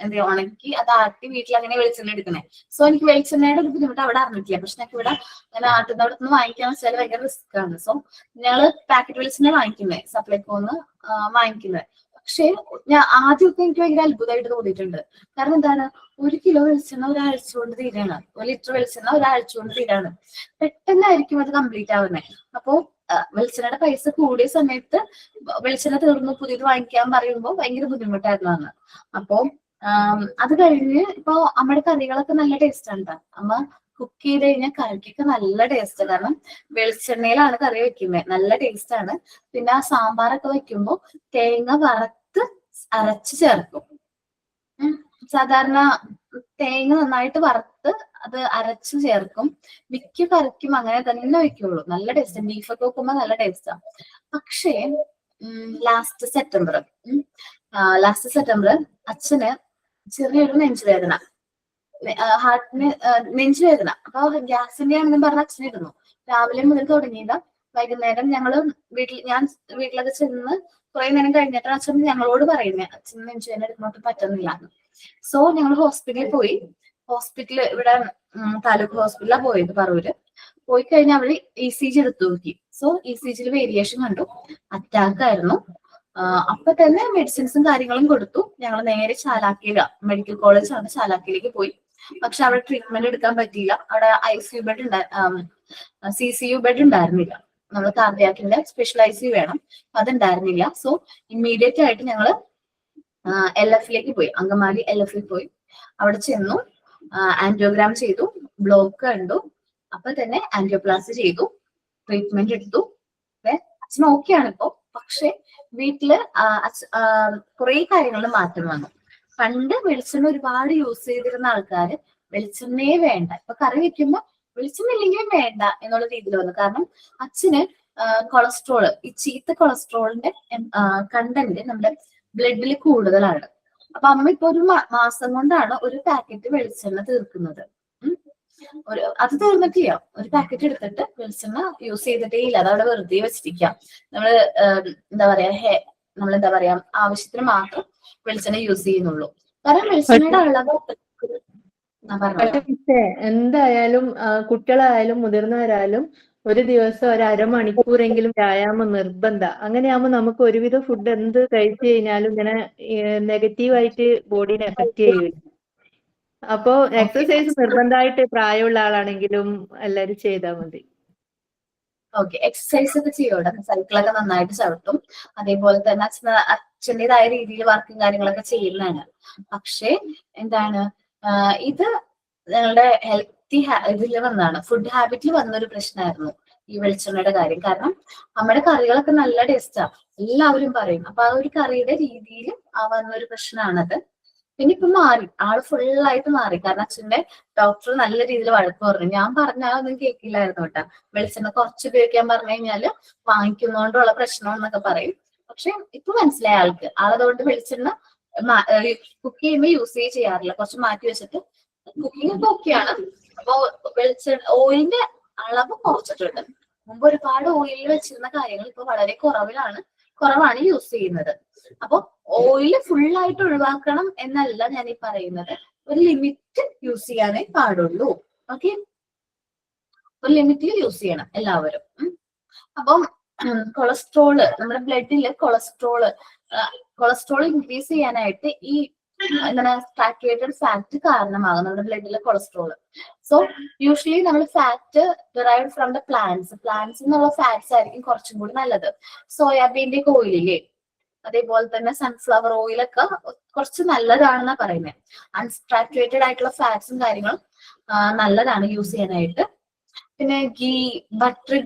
എന്ത് ഉണക്കി അത് ആട്ടി വീട്ടിൽ അങ്ങനെ വെളിച്ചെണ്ണ എടുക്കണേ. സോ എനിക്ക് വെളിച്ചെണ്ണയുടെ ഒരു ബുദ്ധിമുട്ട് അവിടെ അറിഞ്ഞിട്ടില്ല. പക്ഷെ ഞങ്ങൾക്ക് ഇവിടെ അങ്ങനെ ആട്ടുന്നവിടെ നിന്ന് വാങ്ങിക്കാൻ വെച്ചാൽ ഭയങ്കര റിസ്ക് ആണ്. സോ ഞങ്ങള് പാക്കറ്റ് വെളിച്ചെണ്ണ വാങ്ങിക്കുന്നത്, സപ്ലൈകോന്ന് വാങ്ങിക്കുന്നത്. പക്ഷെ ഞാൻ ആദ്യമൊക്കെ എനിക്ക് ഭയങ്കര അത്ഭുതമായിട്ട് തോന്നിയിട്ടുണ്ട്. കാരണം എന്താണ്, 1 കിലോ വെളിച്ചെണ്ണ ഒരാഴ്ച കൊണ്ട് തീരാണ്, 1 ലിറ്റർ വെളിച്ചെണ്ണ ഒരാഴ്ച കൊണ്ട് തീരാണ്. പെട്ടെന്നായിരിക്കും അത് കംപ്ലീറ്റ് ആവുന്നത്. അപ്പോ വെളിച്ചെണ്ണയുടെ പൈസ കൂടിയ സമയത്ത് വെളിച്ചെണ്ണ തീർന്നു പുതിയത് വാങ്ങിക്കാൻ പറയുമ്പോൾ ഭയങ്കര ബുദ്ധിമുട്ടായിരുന്നു അന്ന്. അപ്പോ അത് കഴിഞ്ഞ് ഇപ്പൊ അമ്മയുടെ കറികളൊക്കെ നല്ല ടേസ്റ്റ് ആണ്. അമ്മ കുക്ക് ചെയ്ത് കഴിഞ്ഞാൽ കറിക്കൊക്കെ നല്ല ടേസ്റ്റ്, കാരണം വെളിച്ചെണ്ണയിലാണ് കറി വെക്കുന്നത്, നല്ല ടേസ്റ്റ് ആണ്. പിന്നെ ആ സാമ്പാറൊക്കെ വെക്കുമ്പോൾ തേങ്ങ വറുത്ത് അരച്ച് ചേർക്കും. സാധാരണ തേങ്ങ നന്നായിട്ട് വറുത്ത് അത് അരച്ച് ചേർക്കും. മിക്ക കറിക്കും അങ്ങനെ തന്നെ വെക്കുള്ളൂ. നല്ല ടേസ്റ്റ്, ബീഫൊക്കെ വെക്കുമ്പോ നല്ല ടേസ്റ്റാ. പക്ഷേ ലാസ്റ്റ് സെപ്റ്റംബർ അച്ഛന് ചെറിയൊരു നെഞ്ചുവേദന, ഹാർട്ടിന് നെഞ്ചുവേദന. അപ്പൊ ഗ്യാസിന്റെ ആണെന്ന് പറഞ്ഞ അച്ഛനിരുന്നു. രാവിലെ മുതൽ തുടങ്ങിയത് വൈകുന്നേരം ഞാൻ വീട്ടിലൊക്കെ ചെന്ന് കുറെ നേരം കഴിഞ്ഞിട്ടാണ് അച്ഛൻ ഞങ്ങളോട് പറയുന്നത് അച്ഛൻ നെഞ്ചുവേദന എടുക്കുന്നോട്ട് പറ്റുന്നില്ല. സോ ഞങ്ങൾ ഹോസ്പിറ്റലിൽ പോയി. ഇവിടെ താലൂക്ക് ഹോസ്പിറ്റലിലാണ് പോയത്, പറവൂര്. പോയി കഴിഞ്ഞാൽ അവര് ECG എടുത്തു നോക്കി. സോ ECGയിൽ വേരിയേഷൻ കണ്ടു, അറ്റാക്ക് ആയിരുന്നു. അപ്പൊ തന്നെ മെഡിസിൻസും കാര്യങ്ങളും കൊടുത്തു. ഞങ്ങൾ നേരെ ചാലാക്കിയില മെഡിക്കൽ കോളേജാണ്, ചാലാക്കിയിലേക്ക് പോയി. പക്ഷെ അവിടെ ട്രീറ്റ്മെന്റ് എടുക്കാൻ പറ്റിയില്ല. അവിടെ ICU ബെഡ് CCU ബെഡ് ഉണ്ടായിരുന്നില്ല. നമ്മൾ കാർഡിയാക്കിന്റെ സ്പെഷ്യൽ ICU വേണം, അതുണ്ടായിരുന്നില്ല. സോ ഇമ്മീഡിയറ്റ് ആയിട്ട് ഞങ്ങള് LF പോയി, അങ്കമാലി LF പോയി. അവിടെ ചെന്നു, ആൻജിയോഗ്രാം ചെയ്തു, ബ്ലോക്ക് കണ്ടു. അപ്പൊ തന്നെ ആൻജിയോപ്ലാസ്റ്റി ചെയ്തു, ട്രീറ്റ്മെന്റ് എടുത്തു. അച്ഛൻ ഓക്കെയാണ് ഇപ്പോ. പക്ഷെ വീട്ടില് കുറെ കാര്യങ്ങളിൽ മാറ്റം വന്നു. പണ്ട് വെളിച്ചെണ്ണ ഒരുപാട് യൂസ് ചെയ്തിരുന്ന ആൾക്കാര് വെളിച്ചെണ്ണയെ വേണ്ട, ഇപ്പൊ കറി വെക്കുമ്പോ വെളിച്ചെണ്ണ ഇല്ലെങ്കിലും വേണ്ട എന്നുള്ള രീതിയിൽ വന്നു. കാരണം അച്ഛന് കൊളസ്ട്രോള്, ഈ ചീത്ത കൊളസ്ട്രോളിന്റെ കണ്ടന്റ് നമ്മുടെ ബ്ലഡിൽ കൂടുതലാണ്. അപ്പൊ അമ്മ ഇപ്പൊ ഒരു മാസം കൊണ്ടാണ് ഒരു പാക്കറ്റ് വെളിച്ചെണ്ണ തീർക്കുന്നത്. അത് തീർന്നിട്ടില്ല. ഒരു പാക്കറ്റ് എടുത്തിട്ട് വെളിച്ചെണ്ണ യൂസ് ചെയ്തിട്ടേ ഇല്ല, അതവിടെ വെറുതെ വെച്ചിരിക്കാം. നമ്മളെന്താ പറയാ ആവശ്യത്തിന് മാത്രം വെളിച്ചെണ്ണ യൂസ് ചെയ്യുന്നുള്ളൂ. കാരണം വെളിച്ചെണ്ണയുടെ അളവ് എന്തായാലും കുട്ടികളായാലും മുതിർന്നവരായാലും ഒരു ദിവസം ഒരു അരമണിക്കൂറെങ്കിലും വ്യായാമം നിർബന്ധ. അങ്ങനെയാകുമ്പോൾ നമുക്ക് ഒരുവിധം ഫുഡ് എന്ത് കഴിച്ചു കഴിഞ്ഞാലും ഇങ്ങനെ നെഗറ്റീവായിട്ട് ബോഡീനെ എഫക്ട് ചെയ്യില്ല. അപ്പോ എക്സസൈസ് നിർബന്ധമായിട്ട് പ്രായമുള്ള ആളാണെങ്കിലും എല്ലാരും ചെയ്താൽ മതി. ഓക്കെ, എക്സസൈസ് ഒക്കെ ചെയ്യോടെ, സൈക്കിളൊക്കെ നന്നായിട്ട് ചവിട്ടും. അതേപോലെ തന്നെ അച്ഛൻ്റെതായ രീതിയിൽ വർക്കും കാര്യങ്ങളൊക്കെ ചെയ്യുന്നതാണ്. പക്ഷെ എന്താണ്, ഇത് ഞങ്ങളുടെ ഹെൽത്തി ഇതിൽ വന്നതാണ്, ഫുഡ് ഹാബിറ്റിൽ വന്നൊരു പ്രശ്നമായിരുന്നു ഈ വെളിച്ചെണ്ണയുടെ കാര്യം. കാരണം നമ്മുടെ കറികളൊക്കെ നല്ല ടേസ്റ്റാ, എല്ലാവരും പറയും. അപ്പൊ ആ ഒരു കറിയുടെ രീതിയിൽ വന്നൊരു പ്രശ്നമാണത്. പിന്നെ ഇപ്പൊ മാറി, ആള് ഫുള്ളായിട്ട് മാറി. കാരണം അച്ഛന്റെ ഡോക്ടർ നല്ല രീതിയിൽ വഴക്ക് പറഞ്ഞു. ഞാൻ പറഞ്ഞാലൊന്നും കേൾക്കില്ലായിരുന്നു കേട്ടാ. വെളിച്ചെണ്ണ കുറച്ച് ഉപയോഗിക്കാൻ പറഞ്ഞു കഴിഞ്ഞാല് വാങ്ങിക്കുന്നോണ്ടുള്ള പ്രശ്നം എന്നൊക്കെ പറയും. പക്ഷെ ഇപ്പൊ മനസ്സിലായ ആളതുകൊണ്ട് വെളിച്ചെണ്ണ കുക്ക് ചെയ്യുമ്പോൾ യൂസ് ചെയ്യാറില്ല, കുറച്ച് മാറ്റി വെച്ചിട്ട് കുക്കിംഗ് ഒക്കെ ഓക്കെയാണ്. അപ്പൊ ഓയിലിന്റെ അളവ് കുറച്ചിട്ടുണ്ട്. മുമ്പ് ഒരുപാട് ഓയിലിൽ വെച്ചിരുന്ന കാര്യങ്ങൾ ഇപ്പൊ വളരെ കുറവാണ് യൂസ് ചെയ്യുന്നത്. അപ്പൊ ഓയില് ഫുള്ളായിട്ട് ഒഴിവാക്കണം എന്നല്ല ഞാൻ ഈ പറയുന്നത്, ഒരു ലിമിറ്റ് യൂസ് ചെയ്യാനേ പാടുള്ളൂ. ഓക്കെ, ഒരു ലിമിറ്റിൽ യൂസ് ചെയ്യണം എല്ലാവരും. അപ്പം കൊളസ്ട്രോള്, നമ്മുടെ ബ്ലഡില് കൊളസ്ട്രോൾ ഇൻക്രീസ് ചെയ്യാനായിട്ട് ഈ എന്താണ് സാച്ചുറേറ്റഡ് ഫാറ്റ് കാരണമാകും നമ്മുടെ ബ്ലഡിലെ കൊളസ്ട്രോൾ. സോ യൂഷ്വലി നമ്മൾ fat derived from the plants എന്നുള്ള ഫാറ്റ്സ് ആയിരിക്കും കുറച്ചും കൂടി നല്ലത്. സോയാബീന്റെ ഒക്കെ ഓയിലില്ലേ, അതേപോലെ തന്നെ സൺഫ്ലവർ ഓയിലൊക്കെ കുറച്ച് നല്ലതാണെന്നാ പറയുന്നത്. അൺസാച്ചുറേറ്റഡ് ആയിട്ടുള്ള ഫാറ്റ്സും കാര്യങ്ങളും നല്ലതാണ് യൂസ് ചെയ്യാനായിട്ട്. പിന്നെ ബട്ടർ,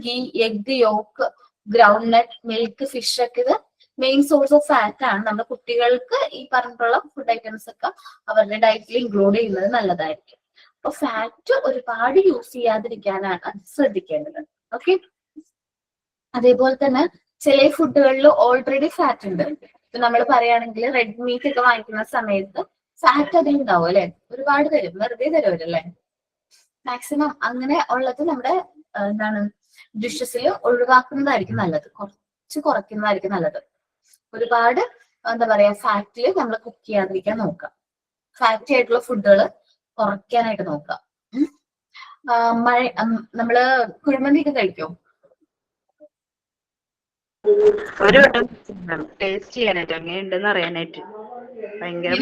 എഗ് യോക്ക്, ഗ്രൗണ്ട് നട്ട്, മിൽക്ക്, ഫിഷ് ഒക്കെ ഇത് മെയിൻ സോഴ്സ് ഓഫ് ഫാറ്റ് ആണ്. നമ്മുടെ കുട്ടികൾക്ക് ഈ പറഞ്ഞിട്ടുള്ള ഫുഡ് ഐറ്റംസ് ഒക്കെ അവരുടെ ഡയറ്റിൽ ഇൻക്ലൂഡ് ചെയ്യുന്നത് നല്ലതായിരിക്കും. അപ്പൊ ഫാറ്റ് ഒരുപാട് യൂസ് ചെയ്യാതിരിക്കാനാണ് ശ്രദ്ധിക്കേണ്ടത്. ഓക്കെ, അതേപോലെ തന്നെ ചില ഫുഡുകളിൽ ഓൾറെഡി ഫാറ്റ് ഉണ്ട്. ഇപ്പൊ നമ്മൾ പറയുകയാണെങ്കിൽ റെഡ് മീറ്റ് ഒക്കെ വാങ്ങിക്കുന്ന സമയത്ത് ഫാറ്റ് അതിൽ ഉണ്ടാവും അല്ലെ, ഒരുപാട് തരും, വെറുതെ തരുമല്ലേ. മാക്സിമം അങ്ങനെ ഉള്ളത് നമ്മുടെ എന്താണ് ഡിഷസിൽ ഒഴിവാക്കുന്നതായിരിക്കും നല്ലത്, കുറച്ച് കുറയ്ക്കുന്നതായിരിക്കും നല്ലത്. ഒരുപാട് എന്താ പറയാ ഫാറ്റില് നമ്മൾ കുക്ക് ചെയ്യാതിരിക്കാൻ നോക്കാം, ഫാറ്റി ആയിട്ടുള്ള ഫുഡുകൾ കുറയ്ക്കാനായിട്ട് നോക്കാം. നമ്മള് കുഴിമന്തി ഒക്കെ കഴിക്കും. ഒരു വട്ടം ടേസ്റ്റ് ചെയ്യാനായിട്ട് എങ്ങനെയുണ്ടെന്ന് അറിയാനായിട്ട്. ഭയങ്കര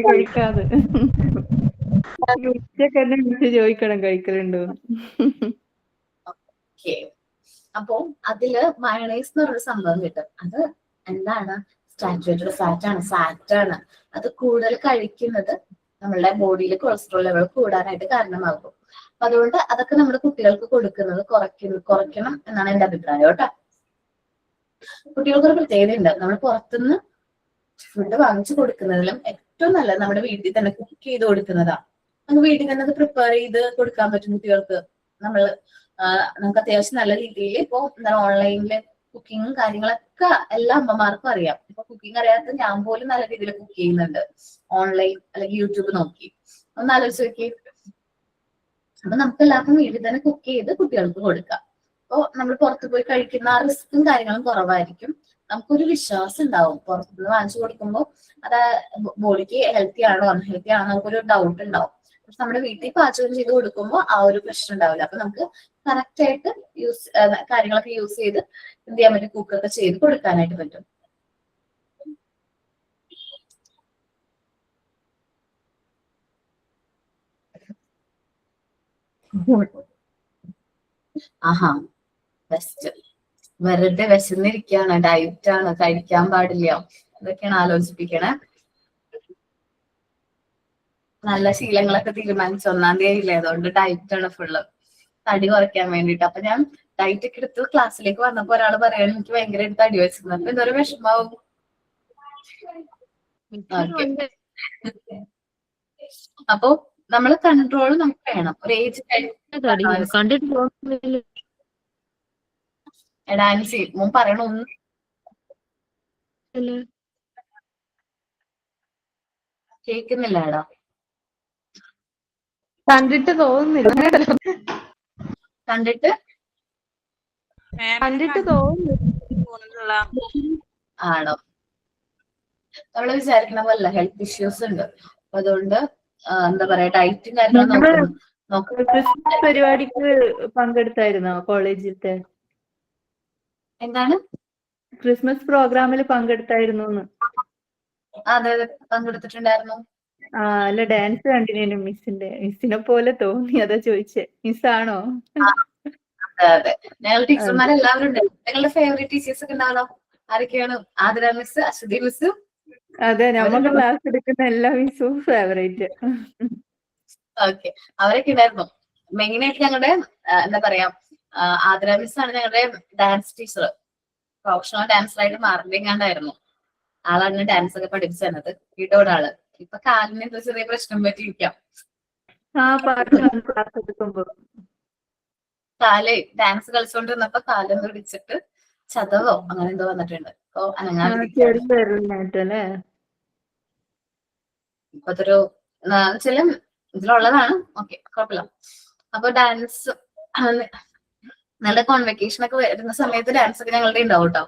കഴിക്കാതെ ഉച്ചക്ക് എന്നെ വിളിച്ച് ചോദിക്കണം കഴിക്കലുണ്ടോ. അപ്പോ അതില് മയണൈസ് എന്ന് പറഞ്ഞൊരു സംഭവം കിട്ടും. അത് എന്താണ്? സാച്ചുറേറ്റഡ് ഫാറ്റ് ആണ്. അത് കൂടുതൽ കഴിക്കുന്നത് നമ്മളുടെ ബോഡിയിൽ കൊളസ്ട്രോൾ ലെവൽ കൂടാനായിട്ട് കാരണമാകും. അപ്പൊ അതുകൊണ്ട് അതൊക്കെ നമ്മുടെ കുട്ടികൾക്ക് കൊടുക്കുന്നത് കുറയ്ക്കണം എന്നാണ് എന്റെ അഭിപ്രായം കേട്ടോ. കുട്ടികൾക്കൊരു പ്രത്യേകതയുണ്ട്, നമ്മൾ പുറത്തുനിന്ന് ഫുഡ് വാങ്ങിച്ചു കൊടുക്കുന്നതിലും ഏറ്റവും നല്ലത് നമ്മുടെ വീട്ടിൽ തന്നെ കുക്ക് ചെയ്ത് കൊടുക്കുന്നതാ. നമുക്ക് വീട്ടിൽ തന്നെ അത് പ്രിപ്പയർ ചെയ്ത് കൊടുക്കാൻ പറ്റും കുട്ടികൾക്ക്. നമുക്ക് അത്യാവശ്യം നല്ല രീതിയിൽ ഇപ്പൊ എന്താണ് ഓൺലൈനില് കുക്കിങ്ങും കാര്യങ്ങളൊക്കെ എല്ലാ അമ്മമാർക്കും അറിയാം. ഇപ്പൊ കുക്കിംഗ് അറിയാത്ത ഞാൻ പോലും നല്ല രീതിയിൽ കുക്ക് ചെയ്യുന്നുണ്ട് ഓൺലൈൻ അല്ലെങ്കിൽ യൂട്യൂബ് നോക്കി. ഒന്ന് ആലോചിച്ച് നോക്കി. അപ്പൊ നമുക്ക് എല്ലാവർക്കും വീട്ടിൽ തന്നെ കുക്ക് ചെയ്ത് കുട്ടികൾക്ക് കൊടുക്കാം. അപ്പൊ നമ്മൾ പുറത്തു പോയി കഴിക്കുന്ന ആ റിസ്ക്കും കാര്യങ്ങളും കുറവായിരിക്കും. നമുക്കൊരു വിശ്വാസം ഉണ്ടാവും. പുറത്തുനിന്ന് വാങ്ങിച്ചു കൊടുക്കുമ്പോൾ അത് ബോഡിക്ക് ഹെൽത്തി ആണോ അൺഹെൽത്തി ആണോ നമുക്കൊരു ഡൗട്ട് ഉണ്ടാവും. പക്ഷെ നമ്മുടെ വീട്ടിൽ പാചകം ചെയ്ത് കൊടുക്കുമ്പോൾ ആ ഒരു പ്രശ്നം ഉണ്ടാവില്ല. അപ്പൊ നമുക്ക് കറക്റ്റ് ആയിട്ട് കാര്യങ്ങളൊക്കെ യൂസ് ചെയ്ത് എന്ത് ചെയ്യാൻ പറ്റും, കുക്കൊക്കെ ചെയ്ത് കൊടുക്കാനായിട്ട് പറ്റും. ആഹാ ബെസ്റ്റ്. വെറുതെ വിശന്നിരിക്കുകയാണ്, ഡയറ്റ് ആണ്, കഴിക്കാൻ പാടില്ല, ഇതൊക്കെയാണ് ആലോചിപ്പിക്കണേ. നല്ല ശീലങ്ങളൊക്കെ തീരുമാനിച്ചു 1-ാം തീയതിയില്ലേ, അതുകൊണ്ട് ഡയറ്റ് ആണ് ഫുള്ള്, തടി കുറയ്ക്കാൻ വേണ്ടിട്ട്. അപ്പൊ ഞാൻ ഡയറ്റ് ഒക്കെ എടുത്ത് ക്ലാസ്സിലേക്ക് വന്നപ്പോ ഒരാൾ പറയാണ് എനിക്ക് ഭയങ്കര തടി വെച്ചിരുന്നു. അപ്പൊ എന്തോരം വിഷമാവും. അപ്പൊ നമ്മള് കൺട്രോൾ നമുക്ക് വേണം. ഒരു ഏജ് കണ്ടിട്ട് എടാൻസി മുൻ പറയണ ഒന്നും കേൾക്കുന്നില്ല എടാ. കണ്ടിട്ട് തോന്നുന്നില്ല. കണ്ടിട്ട് തോന്നുന്നില്ല. ആണോ? നമ്മള് വിചാരിക്കണ പോലെ ഹെൽത്ത് ഇഷ്യൂസ് ഉണ്ട്. അപ്പൊ അതുകൊണ്ട് എന്താ പറയാ ഡയറ്റും കാര്യങ്ങളും ക്രിസ്മസ് പരിപാടിക്ക് പങ്കെടുത്തായിരുന്നോ കോളേജിലത്തെ? എന്താണ്? ക്രിസ്മസ് പ്രോഗ്രാമിൽ പങ്കെടുത്തായിരുന്നു? അതെ പങ്കെടുത്തിട്ടുണ്ടായിരുന്നു. അല്ല ഡാൻസ് കണ്ടിനു മിസ്സിനെ പോലെ തോന്നി, അതാ ചോദിച്ചേ. മിസ്സാണോ? അതെ ഞങ്ങൾ ടീച്ചർമാരെല്ലാവരും ഉണ്ട്. നിങ്ങളുടെ ഫേവറേറ്റ് ടീച്ചേഴ്സ് ഒക്കെ ഉണ്ടാവോ? ആരൊക്കെയാണ്? Athira miss, Aswathy miss. അതെ, നമുക്ക് ക്ലാസ് എടുക്കുന്ന എല്ലാ മിസ്സും ഫേവറേറ്റ്. ഓക്കെ, അവരൊക്കെ ഉണ്ടായിരുന്നു. മെയിൻ ആയിട്ട് ഞങ്ങളുടെ എന്താ പറയാ ആതിര മിസ് ആണ് ഞങ്ങളുടെ ഡാൻസ് ടീച്ചർ. പ്രൊഫഷണൽ ഡാൻസറായിട്ട് മാറിയെങ്ങാണ്ടായിരുന്നു. ആളാണ് ഡാൻസ് ഒക്കെ പഠിപ്പിച്ചു തന്നത്. വീട്ടോടെ ആള്. ഇപ്പൊ കാലിന് എന്തോ ചെറിയ പ്രശ്നം പറ്റിയിരിക്കാം. കാല് ഡാൻസ് കളിച്ചോണ്ടിരുന്നപ്പോ കാലം പിടിച്ചിട്ട് ചതവോ അങ്ങനെ എന്തോ വന്നിട്ടുണ്ട്. അപ്പൊ അനങ്ങാതിരിക്കല്ലേ. ഇപ്പൊ അതൊരു ചില ഇതിലുള്ളതാണ്. ഓക്കെ, കുഴപ്പമില്ല. അപ്പൊ ഡാൻസ് നല്ല കോൺവെക്കേഷൻ ഒക്കെ വരുന്ന സമയത്ത് ഡാൻസ് ഒക്കെ ഞങ്ങളുടെ ഉണ്ടാവും കേട്ടോ.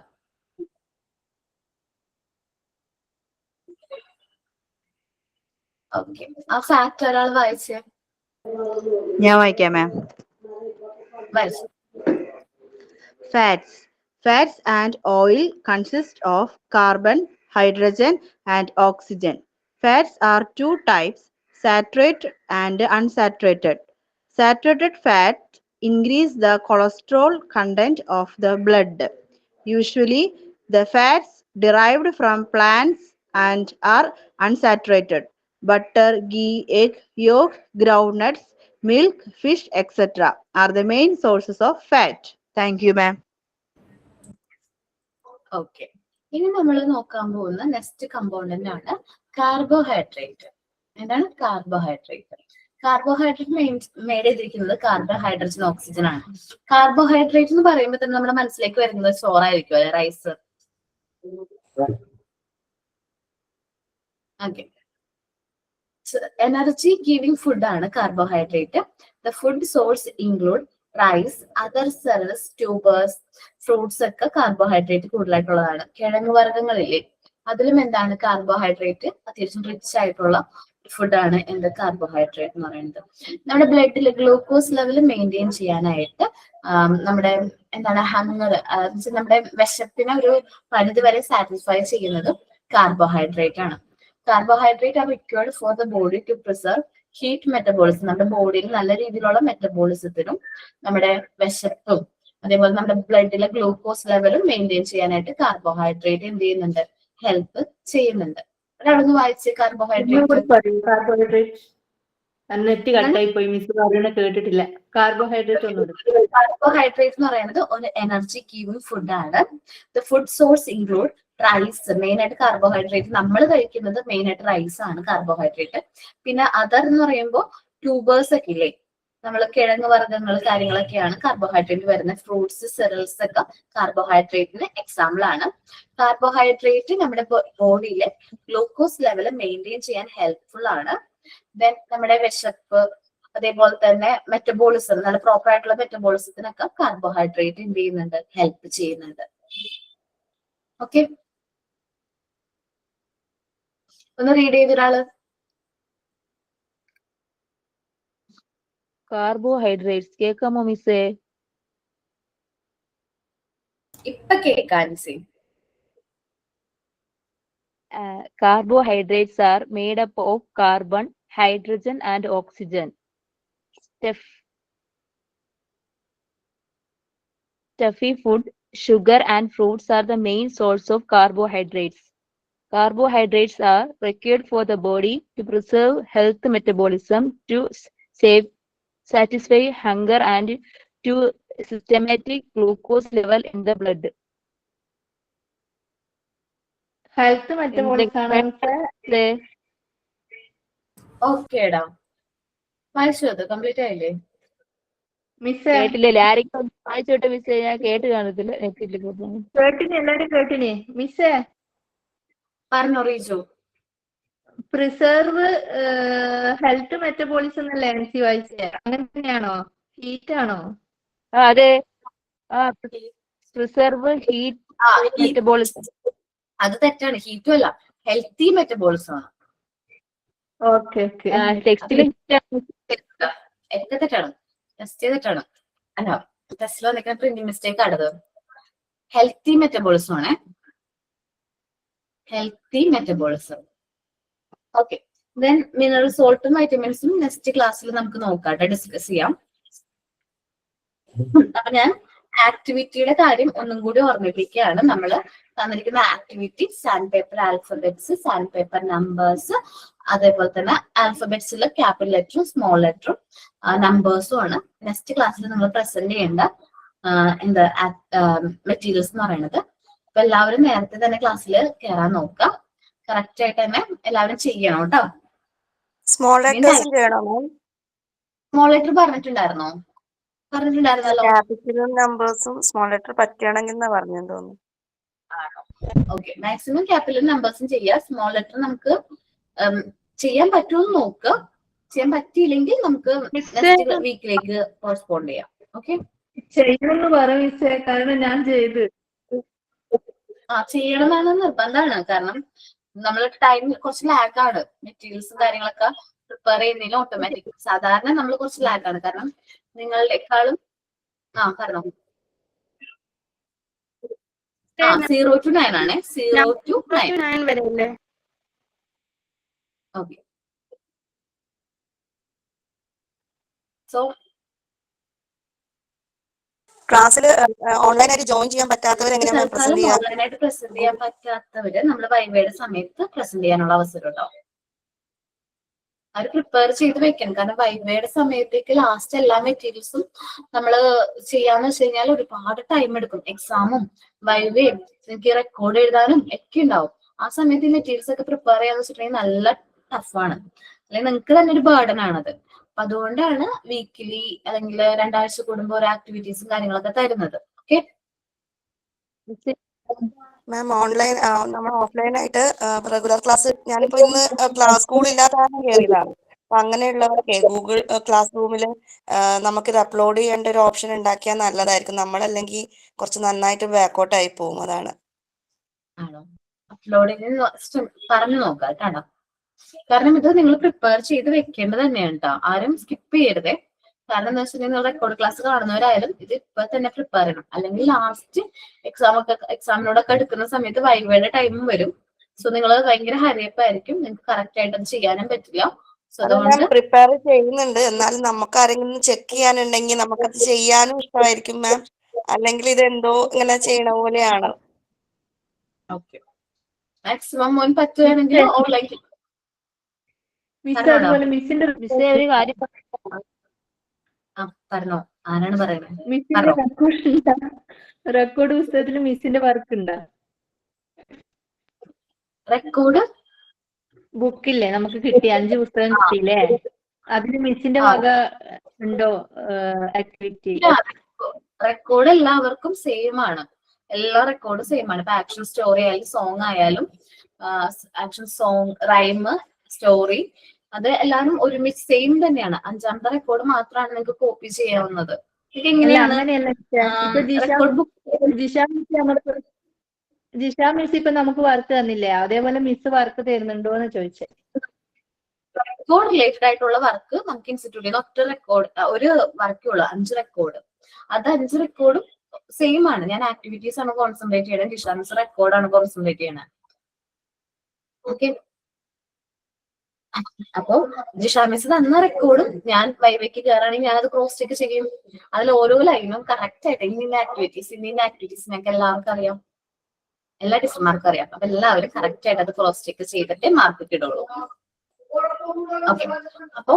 ഓക്കെ, ആ ഫാക്ട് ഒരാൾ വായിച്ചേ. ഞാൻ വായിക്കാം മാം. വായിച്ചു. Fats. Fats and oil consist of carbon, hydrogen, and oxygen. Fats are two types, saturated and unsaturated. Saturated fat increase the cholesterol content of the blood. Usually, the fats derived from plants and are unsaturated. Butter, ghee, egg, yolk, groundnuts, milk, fish, etc. are the main sources of fat. Thank you, ma'am. Okay, ഇനി നമ്മൾ നോക്കാൻ പോകുന്ന നെക്സ്റ്റ് കമ്പോണന്റ് ആണ് കാർബോഹൈഡ്രേറ്റ്. എന്താണ് കാർബോഹൈഡ്രേറ്റ്? കാർബോഹൈഡ്രേറ്റ് മെയ്ഡ് ചെയ്തിരിക്കുന്നത് കാർബൺ, ഹൈഡ്രജൻ, ഓക്സിജൻ ആണ്. കാർബോഹൈഡ്രേറ്റ് എന്ന് പറയുമ്പോൾ തന്നെ നമ്മുടെ മനസ്സിലേക്ക് വരുന്നത് ചോറായിരിക്കും അല്ലെ, rice. Okay, energy giving food ആണ് carbohydrate. The food source include rice, other cereals, tubers, fruits ഒക്കെ കാർബോഹൈഡ്രേറ്റ് കൂടുതലായിട്ടുള്ളതാണ്. കിഴങ്ങ് വർഗ്ഗങ്ങളില്ലേ, അതിലും എന്താണ് കാർബോഹൈഡ്രേറ്റ് അത്യാവശ്യം റിച്ച് ആയിട്ടുള്ള ഫുഡാണ് എന്ത് കാർബോഹൈഡ്രേറ്റ് എന്ന് പറയുന്നത്. നമ്മുടെ ബ്ലഡിൽ ഗ്ലൂക്കോസ് ലെവൽ മെയിൻറ്റെയിൻ ചെയ്യാനായിട്ട് നമ്മുടെ എന്താണ് ഹങ്ങർ, നമ്മുടെ വിശപ്പിനെ ഒരു പരിധി വരെ സാറ്റിസ്ഫൈ ചെയ്യുന്നത് കാർബോഹൈഡ്രേറ്റ് ആണ്. Carbohydrate are required for the body to preserve heat metabolism. നമ്മുടെ ബോഡിയിൽ നല്ല രീതിയിലുള്ള മെറ്റബോളിസത്തിനും നമ്മുടെ വിശപ്പും അതേപോലെ നമ്മുടെ ബ്ലഡിലെ ഗ്ലൂക്കോസ് ലെവലും മെയിൻറ്റെയിൻ ചെയ്യാനായിട്ട് കാർബോഹൈഡ്രേറ്റ് എന്ത് ചെയ്യുന്നുണ്ട്, ഹെൽപ്പ് ചെയ്യുന്നുണ്ട്. ഒരാളൊന്ന് വായിച്ച് കാർബോഹൈഡ്രേറ്റ്. കാർബോഹൈഡ്രേറ്റ് നെറ്റ് കട്ടായി പോയി, മിസ് പറയണ കേട്ടിട്ടില്ല. കാർബോഹൈഡ്രേറ്റ് ഒന്നും കാർബോഹൈഡ്രേറ്റ് എന്ന് പറയുന്നത് ഒരു എനർജി ഗീവിംഗ് ഫുഡ് ആണ്. The food source include rice, main ആയിട്ട് കാർബോഹൈഡ്രേറ്റ് നമ്മൾ കഴിക്കുന്നത് മെയിൻ ആയിട്ട് റൈസ് ആണ് കാർബോഹൈഡ്രേറ്റ്. പിന്നെ അതർ എന്ന് പറയുമ്പോൾ ട്യൂബേഴ്സ് ഒക്കെ ഇല്ലേ, നമ്മൾ കിഴങ്ങ് വർഗ്ഗങ്ങൾ കാര്യങ്ങളൊക്കെയാണ് കാർബോഹൈഡ്രേറ്റ് വരുന്നത്. ഫ്രൂട്ട്സ്, സെറൽസ് ഒക്കെ കാർബോഹൈഡ്രേറ്റിന് എക്സാമ്പിൾ ആണ്. കാർബോഹൈഡ്രേറ്റ് നമ്മുടെ ബോഡിയിലെ ഗ്ലൂക്കോസ് ലെവൽ മെയിൻറ്റെയിൻ ചെയ്യാൻ ഹെൽപ്ഫുൾ ആണ്. ദെൻ നമ്മുടെ വിശപ്പ് അതേപോലെ തന്നെ മെറ്റബോളിസം, നല്ല പ്രോപ്പർ ആയിട്ടുള്ള മെറ്റബോളിസത്തിനൊക്കെ കാർബോഹൈഡ്രേറ്റ് എന്ത് ചെയ്യുന്നുണ്ട്, ഹെൽപ്പ് ചെയ്യുന്നുണ്ട്. ഓക്കെ, ഒന്ന് റീഡ് ചെയ്തൊരാള്. കാർബോഹൈഡ്രേറ്റ്സ് കേൾക്കാമോ മിസ്സേ? ഇപ്പൊ കേൾക്കാൻ C. Carbohydrates are made up of carbon, hydrogen, and oxygen. Stuffy food, sugar, and fruits are the main source of carbohydrates. Carbohydrates are required for the body to preserve health metabolism, to satisfy hunger, and to systematic glucose level in the blood. Health metabolism ഓക്കേടാ, വായിച്ചു അത് കംപ്ലീറ്റ് ആയില്ലേ മിസ്? കേട്ടില്ലേ? ആരെങ്കിലും വായിച്ചോട്ടെ മിസ്സേ? ഞാൻ കേട്ട് കാണത്തില്ല, നെറ്റില്ല. കേട്ടിന്, എല്ലാരും കേട്ടിന്. മിസ്സേ പറഞ്ഞോ റീജു. പ്രിസർവ് ഹെൽത്ത് മെറ്റബോളിസം എന്നല്ലേ എൻ സി വായിച്ചേ? അങ്ങനെ തന്നെയാണോ? ഹീറ്റ് ആണോ? അതെ, പ്രിസർവ് ഹീറ്റ് മെറ്റബോളിസം. അത് തെറ്റാണ്, ഹീറ്റും അല്ല, ഹെൽത്തി മെറ്റബോളിസം ആണ്. Okay okay. ടെക്സ്റ്റില് ഒക്കെ തെറ്റാണ്, ടെസ്റ്റ് ചെയ്തിട്ടാണ്. അല്ല, ടെസ്റ്റിൽ വന്നിട്ട് പ്രിന്റിംഗ് മിസ്റ്റേക്ക് ആണത്. ഹെൽത്തി മെറ്റബോളിസം ആണ്, healthy metabolism. Okay, then mineral സോൾട്ടും വൈറ്റമിൻസും നെക്സ്റ്റ് ക്ലാസ്സിൽ നമുക്ക് നോക്കാം, ഡിസ്കസ് ചെയ്യാം. അപ്പൊ ഞാൻ ആക്ടിവിറ്റിയുടെ കാര്യം ഒന്നും കൂടി ഓർമ്മിപ്പിക്കുകയാണ്. നമ്മൾ തന്നിരിക്കുന്ന activity sand paper alphabets, sand paper numbers, അതേപോലെ തന്നെ ആൽഫബറ്റ്സിൽ ക്യാപിറ്റൽ ലെറ്ററും സ്മോൾ ലെറ്ററും നമ്പേഴ്സും ആണ് നെക്സ്റ്റ് ക്ലാസ്സിൽ നമ്മൾ പ്രസന്റ് ചെയ്യേണ്ട എന്താ മെറ്റീരിയൽസ് എന്ന് പറയുന്നത്. അപ്പൊ എല്ലാവരും നേരത്തെ തന്നെ ക്ലാസ്സിൽ കയറാൻ നോക്കാം, കറക്റ്റ് ആയിട്ട് തന്നെ എല്ലാവരും ചെയ്യണം കേട്ടോ. സ്മോൾ ലെറ്റേഴ്സും ചെയ്യണോ? സ്മോൾ ലെറ്റർ പറഞ്ഞിട്ടുണ്ടായിരുന്നോ? പറഞ്ഞിട്ടുണ്ടായിരുന്നല്ലോ. ക്യാപിറ്റലും നമ്പേഴ്സും സ്മോൾ ലെറ്റർ പറ്റുകയാണെങ്കിൽ എന്നാ പറഞ്ഞെന്ന് തോന്നുന്നു. ഓക്കെ, മാക്സിമം ക്യാപിറ്റൽ നമ്പേഴ്സും ചെയ്യുക. സ്മോൾ ലെറ്റർ നമുക്ക് ചെയ്യാൻ പറ്റുമെന്ന് നോക്കുക. ചെയ്യാൻ പറ്റിയില്ലെങ്കിൽ നമുക്ക് നെക്സ്റ്റ് വീക്കിലേക്ക് പോസ്റ്റ്പോൺ ചെയ്യാം. ഓക്കെ, ചെയ്യണമെന്ന് പറ മിസ്സേ, കാരണം ഞാൻ ചെയ്ത്. ചെയ്യണമെന്നാണ് നിർബന്ധമാണ്. കാരണം നമ്മൾ ടൈം കുറച്ച് ലാഗാണ്, മെറ്റീരിയൽസും കാര്യങ്ങളൊക്കെ പ്രിപ്പയർ ചെയ്യുന്നതിൽ ഓട്ടോമാറ്റിക് സാധാരണ നമ്മൾ കുറച്ച് ലാഗാണ്. കാരണം നിങ്ങളുടെക്കാളും പറഞ്ഞോ. 0 to 9 ആണ്, 0 to 9 വരെയല്ലേ? ഓക്കെ, സോ ക്ലാസ്സിൽ ഓൺലൈനായിട്ട് ജോയിൻ ചെയ്യാൻ പറ്റാത്തവർ എങ്ങനെയാണ് പ്രസന്റ് തൽക്കാലം ചെയ്യുക? ഓൺലൈനായിട്ട് പ്രസന്റ് ചെയ്യാൻ പറ്റാത്തവര് നമ്മൾ വൈവയുടെ സമയത്ത് പ്രസന്റ് ചെയ്യാനുള്ള അവസരം ഉണ്ടാവും. അത് പ്രിപ്പയർ ചെയ്ത് വെക്കണം. കാരണം വൈവയുടെ സമയത്തേക്ക് ലാസ്റ്റ് എല്ലാ മെറ്റീരിയൽസും നമ്മൾ ചെയ്യാന്ന് വെച്ച് കഴിഞ്ഞാൽ ഒരുപാട് ടൈം എടുക്കും. എക്സാമും വൈവയും എനിക്ക് റെക്കോർഡ് എഴുതാനും ഒക്കെ ഉണ്ടാവും. ആ സമയത്ത് ഈ മെറ്റീരിയൽസ് ഒക്കെ പ്രിപ്പയർ ചെയ്യാന്ന് വെച്ചിട്ടുണ്ടെങ്കിൽ നല്ല ടഫാണ്, അല്ലെങ്കിൽ നിങ്ങൾക്ക് തന്നെ ഒരു ബേർഡൻ ആണത്. അപ്പൊ അതുകൊണ്ടാണ് വീക്കിലി അല്ലെങ്കിൽ 2 ആഴ്ച കൂടുമ്പോൾ ഒരു ആക്ടിവിറ്റീസും കാര്യങ്ങളൊക്കെ തരുന്നത്. ഓക്കെ, മാം ഓൺലൈൻ നമ്മൾ ഓഫ്ലൈൻ ആയിട്ട് റെഗുലർ ക്ലാസ് ഞാനിപ്പോ ഇന്ന് സ്കൂൾ ഇല്ലാത്ത കാരണം കയറിയതാണ്. അപ്പൊ അങ്ങനെയുള്ളവർക്ക് ഗൂഗിൾ ക്ലാസ് റൂമിൽ നമുക്കിത് അപ്ലോഡ് ചെയ്യേണ്ട ഒരു ഓപ്ഷൻ ഉണ്ടാക്കിയാൽ നല്ലതായിരിക്കും. നമ്മളല്ലെങ്കിൽ കുറച്ച് നന്നായിട്ട് ബാക്കോട്ട് ആയി പോകും. അതാണ്. ആണോ? അപ്ലോഡിങ് പറഞ്ഞു നോക്കാം കേട്ടോ. കാരണം ഇത് നിങ്ങൾ പ്രിപ്പയർ ചെയ്ത് വെക്കേണ്ടത് തന്നെയാണ് കേട്ടോ. ആരും സ്കിപ്പ് ചെയ്യരുതേ. കാരണം എന്താ വെച്ചിട്ടുണ്ടെങ്കിൽ നിങ്ങൾ റെക്കോർഡ് ക്ലാസ് കാണുന്നവരായാലും ഇത് ഇപ്പൊ തന്നെ പ്രിപ്പയർ ചെയ്യണം. അല്ലെങ്കിൽ ലാസ്റ്റ് എക്സാമിനോടൊക്കെ എടുക്കുന്ന സമയത്ത് വൈവയുടെ ടൈമും വരും. സോ നിങ്ങൾ ഭയങ്കര ഹരിയപ്പായിരിക്കും. നിങ്ങൾക്ക് കറക്റ്റ് ആയിട്ട് അത് ചെയ്യാനും പറ്റില്ല. സോ അതുകൊണ്ട് പ്രിപ്പയർ ചെയ്യുന്നുണ്ട്. എന്നാലും നമുക്ക് ആരെങ്കിലും ചെക്ക് ചെയ്യാനുണ്ടെങ്കിൽ നമുക്കത് ചെയ്യാനും ഇഷ്ടമായിരിക്കും മാം. അല്ലെങ്കിൽ ഇത് എന്തോ ഇങ്ങനെ ചെയ്യണ പോലെയാണ്. ഓക്കെ, മാക്സിമം മോൻ പറ്റുകയാണെങ്കിൽ ഓൺലൈൻ. മിസ് അതുപോലെ മിസ്സിന്റെ മിസ്സേ ഒരു കാര്യം ആ പറഞ്ഞോ, ആരാണ് പറയുന്നത്? മിസ്സിന്റെ റെക്കോർഡ് പുസ്തകത്തിൽ മിസ്സിന്റെ വർക്ക് ഉണ്ടോ? റെക്കോർഡ് ബുക്കില്ലേ നമുക്ക് കിട്ടി 5 പുസ്തകം കിട്ടിയില്ലേ, അതിന് മിസ്സിന്റെ വക ഉണ്ടോ ആക്ടിവിറ്റി? റെക്കോർഡ് എല്ലാവർക്കും സെയിം ആണ്. എല്ലാ റെക്കോർഡും സെയിം ആണ്. ഇപ്പൊ ആക്ഷൻ സ്റ്റോറി ആയാലും സോങ് ആയാലും ആക്ഷൻ സോങ് റൈം സ്റ്റോറി അത് എല്ലാവരും ഒരുമിച്ച് സെയിം തന്നെയാണ്. 5ാമത്തെ റെക്കോർഡ് മാത്രമാണ് നിങ്ങൾക്ക് കോപ്പി ചെയ്യാവുന്നത്. ഇത് എങ്ങനെയാണ് അങ്ങനെയല്ല ഇപ്പൊ റെക്കോർഡ് ബുക്ക് ജിഷ മിസ് ഇപ്പൊ നമുക്ക് വർക്ക് തന്നില്ലേ, അതേപോലെ മിസ് വർക്ക് തരുന്നുണ്ടോ എന്ന് ചോദിച്ചേ. റെക്കോർഡ് റിലേറ്റഡ് ആയിട്ടുള്ള വർക്ക് നമുക്ക് ഇൻസ്റ്റിറ്റ്യൂട്ടിൽ നിന്ന് ഒറ്റ റെക്കോർഡ് ഒരു വർക്കുള്ളൂ. 5 റെക്കോർഡ്. അത് 5 റെക്കോർഡും സെയിം ആണ്. ഞാൻ ആക്ടിവിറ്റീസ് ആണ് കോൺസെൻട്രേറ്റ് ചെയ്യണത്. ജിഷ മിസ് റെക്കോർഡാണ് കോൺസെൻട്രേറ്റ് ചെയ്യണത്. ഓക്കെ, അപ്പൊ ജിഷ മിസ് തന്ന റെക്കോർഡും ഞാൻ വൈവയ്ക്ക് കയറാണെങ്കിൽ ഞാനത് ക്രോസ് ചെക്ക് ചെയ്യും. അതിൽ ഓരോ ലൈനും കറക്റ്റ് ആയിട്ട് ഇന്ന ആക്ടിവിറ്റീസ് ഞങ്ങൾക്ക് എല്ലാവർക്കും അറിയാം. എല്ലാ ടീച്ചർമാർക്കും അറിയാം. അപ്പൊ എല്ലാവരും കറക്റ്റ് ആയിട്ട് അത് ക്രോസ് ചെക്ക് ചെയ്തിട്ടേ മാർക്ക് കിട്ടുള്ളൂ. ഓക്കെ, അപ്പൊ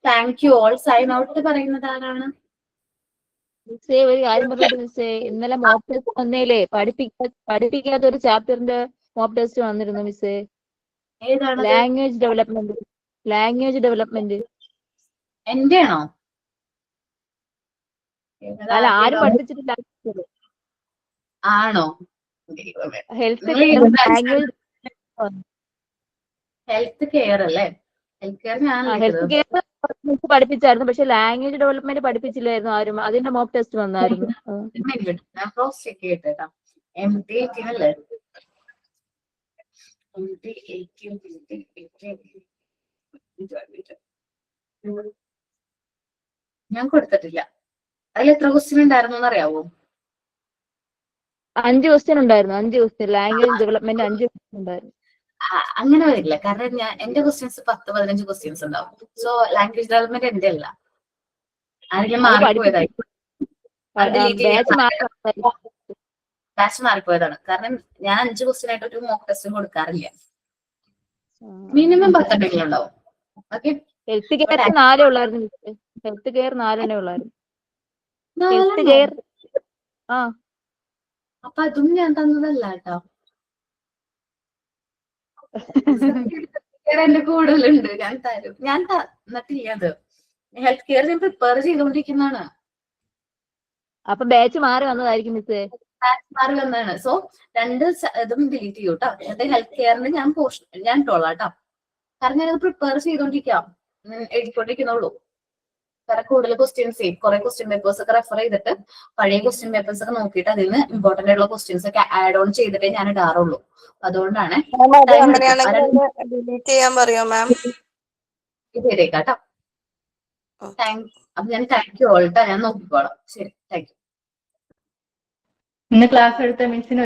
thank you all. Sign out പറയുന്നത് ആരാണ്? മിസ്സേ ഒരു കാര്യം പറഞ്ഞിട്ട് മിസ്സേ, ഇന്നലെ മോക്ക് ടെസ്റ്റ് വന്നേലേ പഠിപ്പിക്കാത്ത ഒരു ചാപ്റ്ററിന്റെ മോക്ക് ടെസ്റ്റ് വന്നിരുന്നു മിസ്സേ. ഏതാണ്? Language development. എന്റെ ആണോ? അല്ല, ആരും പഠിപ്പിച്ചിട്ടില്ല. ആണോ? Health care language health care അല്ലേ? ഹെൽത്ത് കെയർ പഠിപ്പിച്ചായിരുന്നു, പക്ഷെ ലാംഗ്വേജ് ഡെവലപ്മെന്റ് പഠിപ്പിച്ചില്ലായിരുന്നു ആരും. അതിന്റെ മോക്ക് ടെസ്റ്റ് വന്നായിരുന്നു. ഞാൻ ക്രോസ് ചെക്ക് ചെയ്തിട്ടാ. MD18 അല്ലേ? ഞാൻ കൊടുത്തിട്ടില്ല. അതിൽ എത്ര ക്വസ്റ്റ്യൻ ഉണ്ടായിരുന്നു അറിയാവോ? 5 ക്വസ്റ്റ്യൻ ഉണ്ടായിരുന്നു. 5 ക്വസ്റ്റ്യൻ ലാംഗ്വേജ് ഡെവലപ്മെന്റ് 5 ക്വസ്റ്റ്യൻ ഉണ്ടായിരുന്നു. അങ്ങനെ വരില്ല. കാരണം എന്റെ ക്വസ്റ്റ്യൻസ് 10-15 ക്വസ്റ്റ്യൻസ് ഉണ്ടാവും. സോ ലാംഗ്വേജ് ഡെവലപ്മെന്റ് എന്റെ അല്ല. ആരെങ്കിലും മാറിപ്പോയതായി. ബാച്ച് മാറിപ്പോയതാണ്. കാരണം ഞാൻ 5 ക്വസ്റ്റ്യൻ ആയിട്ട് ഒരു മോക്ക് ടെസ്റ്റും കൊടുക്കാറില്ല. മിനിമം 10 ഉണ്ടാവും. ഓക്കെ, ഹെൽത്ത് കെയർ 4 ഉള്ളായിരുന്നു. ഹെൽത്ത് കെയർ 4 ഉള്ളായിരുന്നു. ഹെൽത്ത് കെയർ അപ്പൊ അതും ഞാൻ തന്നതല്ല കേട്ടോ. എന്റെ കൂടുതലുണ്ട്. ഞാൻ തരും. ഞാൻ തന്നിട്ടില്ല. അത് ഹെൽത്ത് കെയർ ഞാൻ പ്രിപ്പയർ ചെയ്തുകൊണ്ടിരിക്കുന്നതാണ്. അപ്പൊ ബാച്ച് മാറി വന്നതായിരിക്കും മിസ്സേ. ബാച്ച് മാറി വന്നതാണ്. സോ 2 ഇതും ഡിലീറ്റ് ചെയ്യൂ കേട്ടോ. എന്നിട്ട് ഹെൽത്ത് കെയറിന് ഞാൻ ഇട്ടോളാം കേട്ടോ. കാരണം ഞാനത് പ്രിപ്പയർ ചെയ്തോണ്ടിരിക്കാം, എഴുതിക്കൊണ്ടിരിക്കുന്നുള്ളൂ. കാരണം കൂടുതൽ ക്വസ്റ്റ്യൻസ് കുറെ ക്വസ്റ്റ്യൻ പേപ്പേഴ്സ് ഒക്കെ റെഫർ ചെയ്തിട്ട് പഴയ ക്വസ്റ്റ്യൻ പേപ്പേഴ്സ് ഒക്കെ നോക്കിയിട്ട് അതിൽ നിന്ന് ഇമ്പോർട്ടന്റ് ആയിട്ടുള്ള ക്വസ്റ്റ്യൻസ് ഒക്കെ ആഡ് ഓൺ ചെയ്തിട്ടേ ഞാൻ ഇടാറുള്ളൂ. അതുകൊണ്ടാണ് ഡിലീറ്റ് ചെയ്യാൻ പറയോ മാം? ചെയ്തേക്കാട്ടോ. അപ്പൊ ഞാൻ താങ്ക് യു ഓൾ. ഞാൻ നോക്കിക്കോളാം. ശരി, താങ്ക് യു. ഇന്ന് ക്ലാസ് എടുത്ത മിസ്സിന്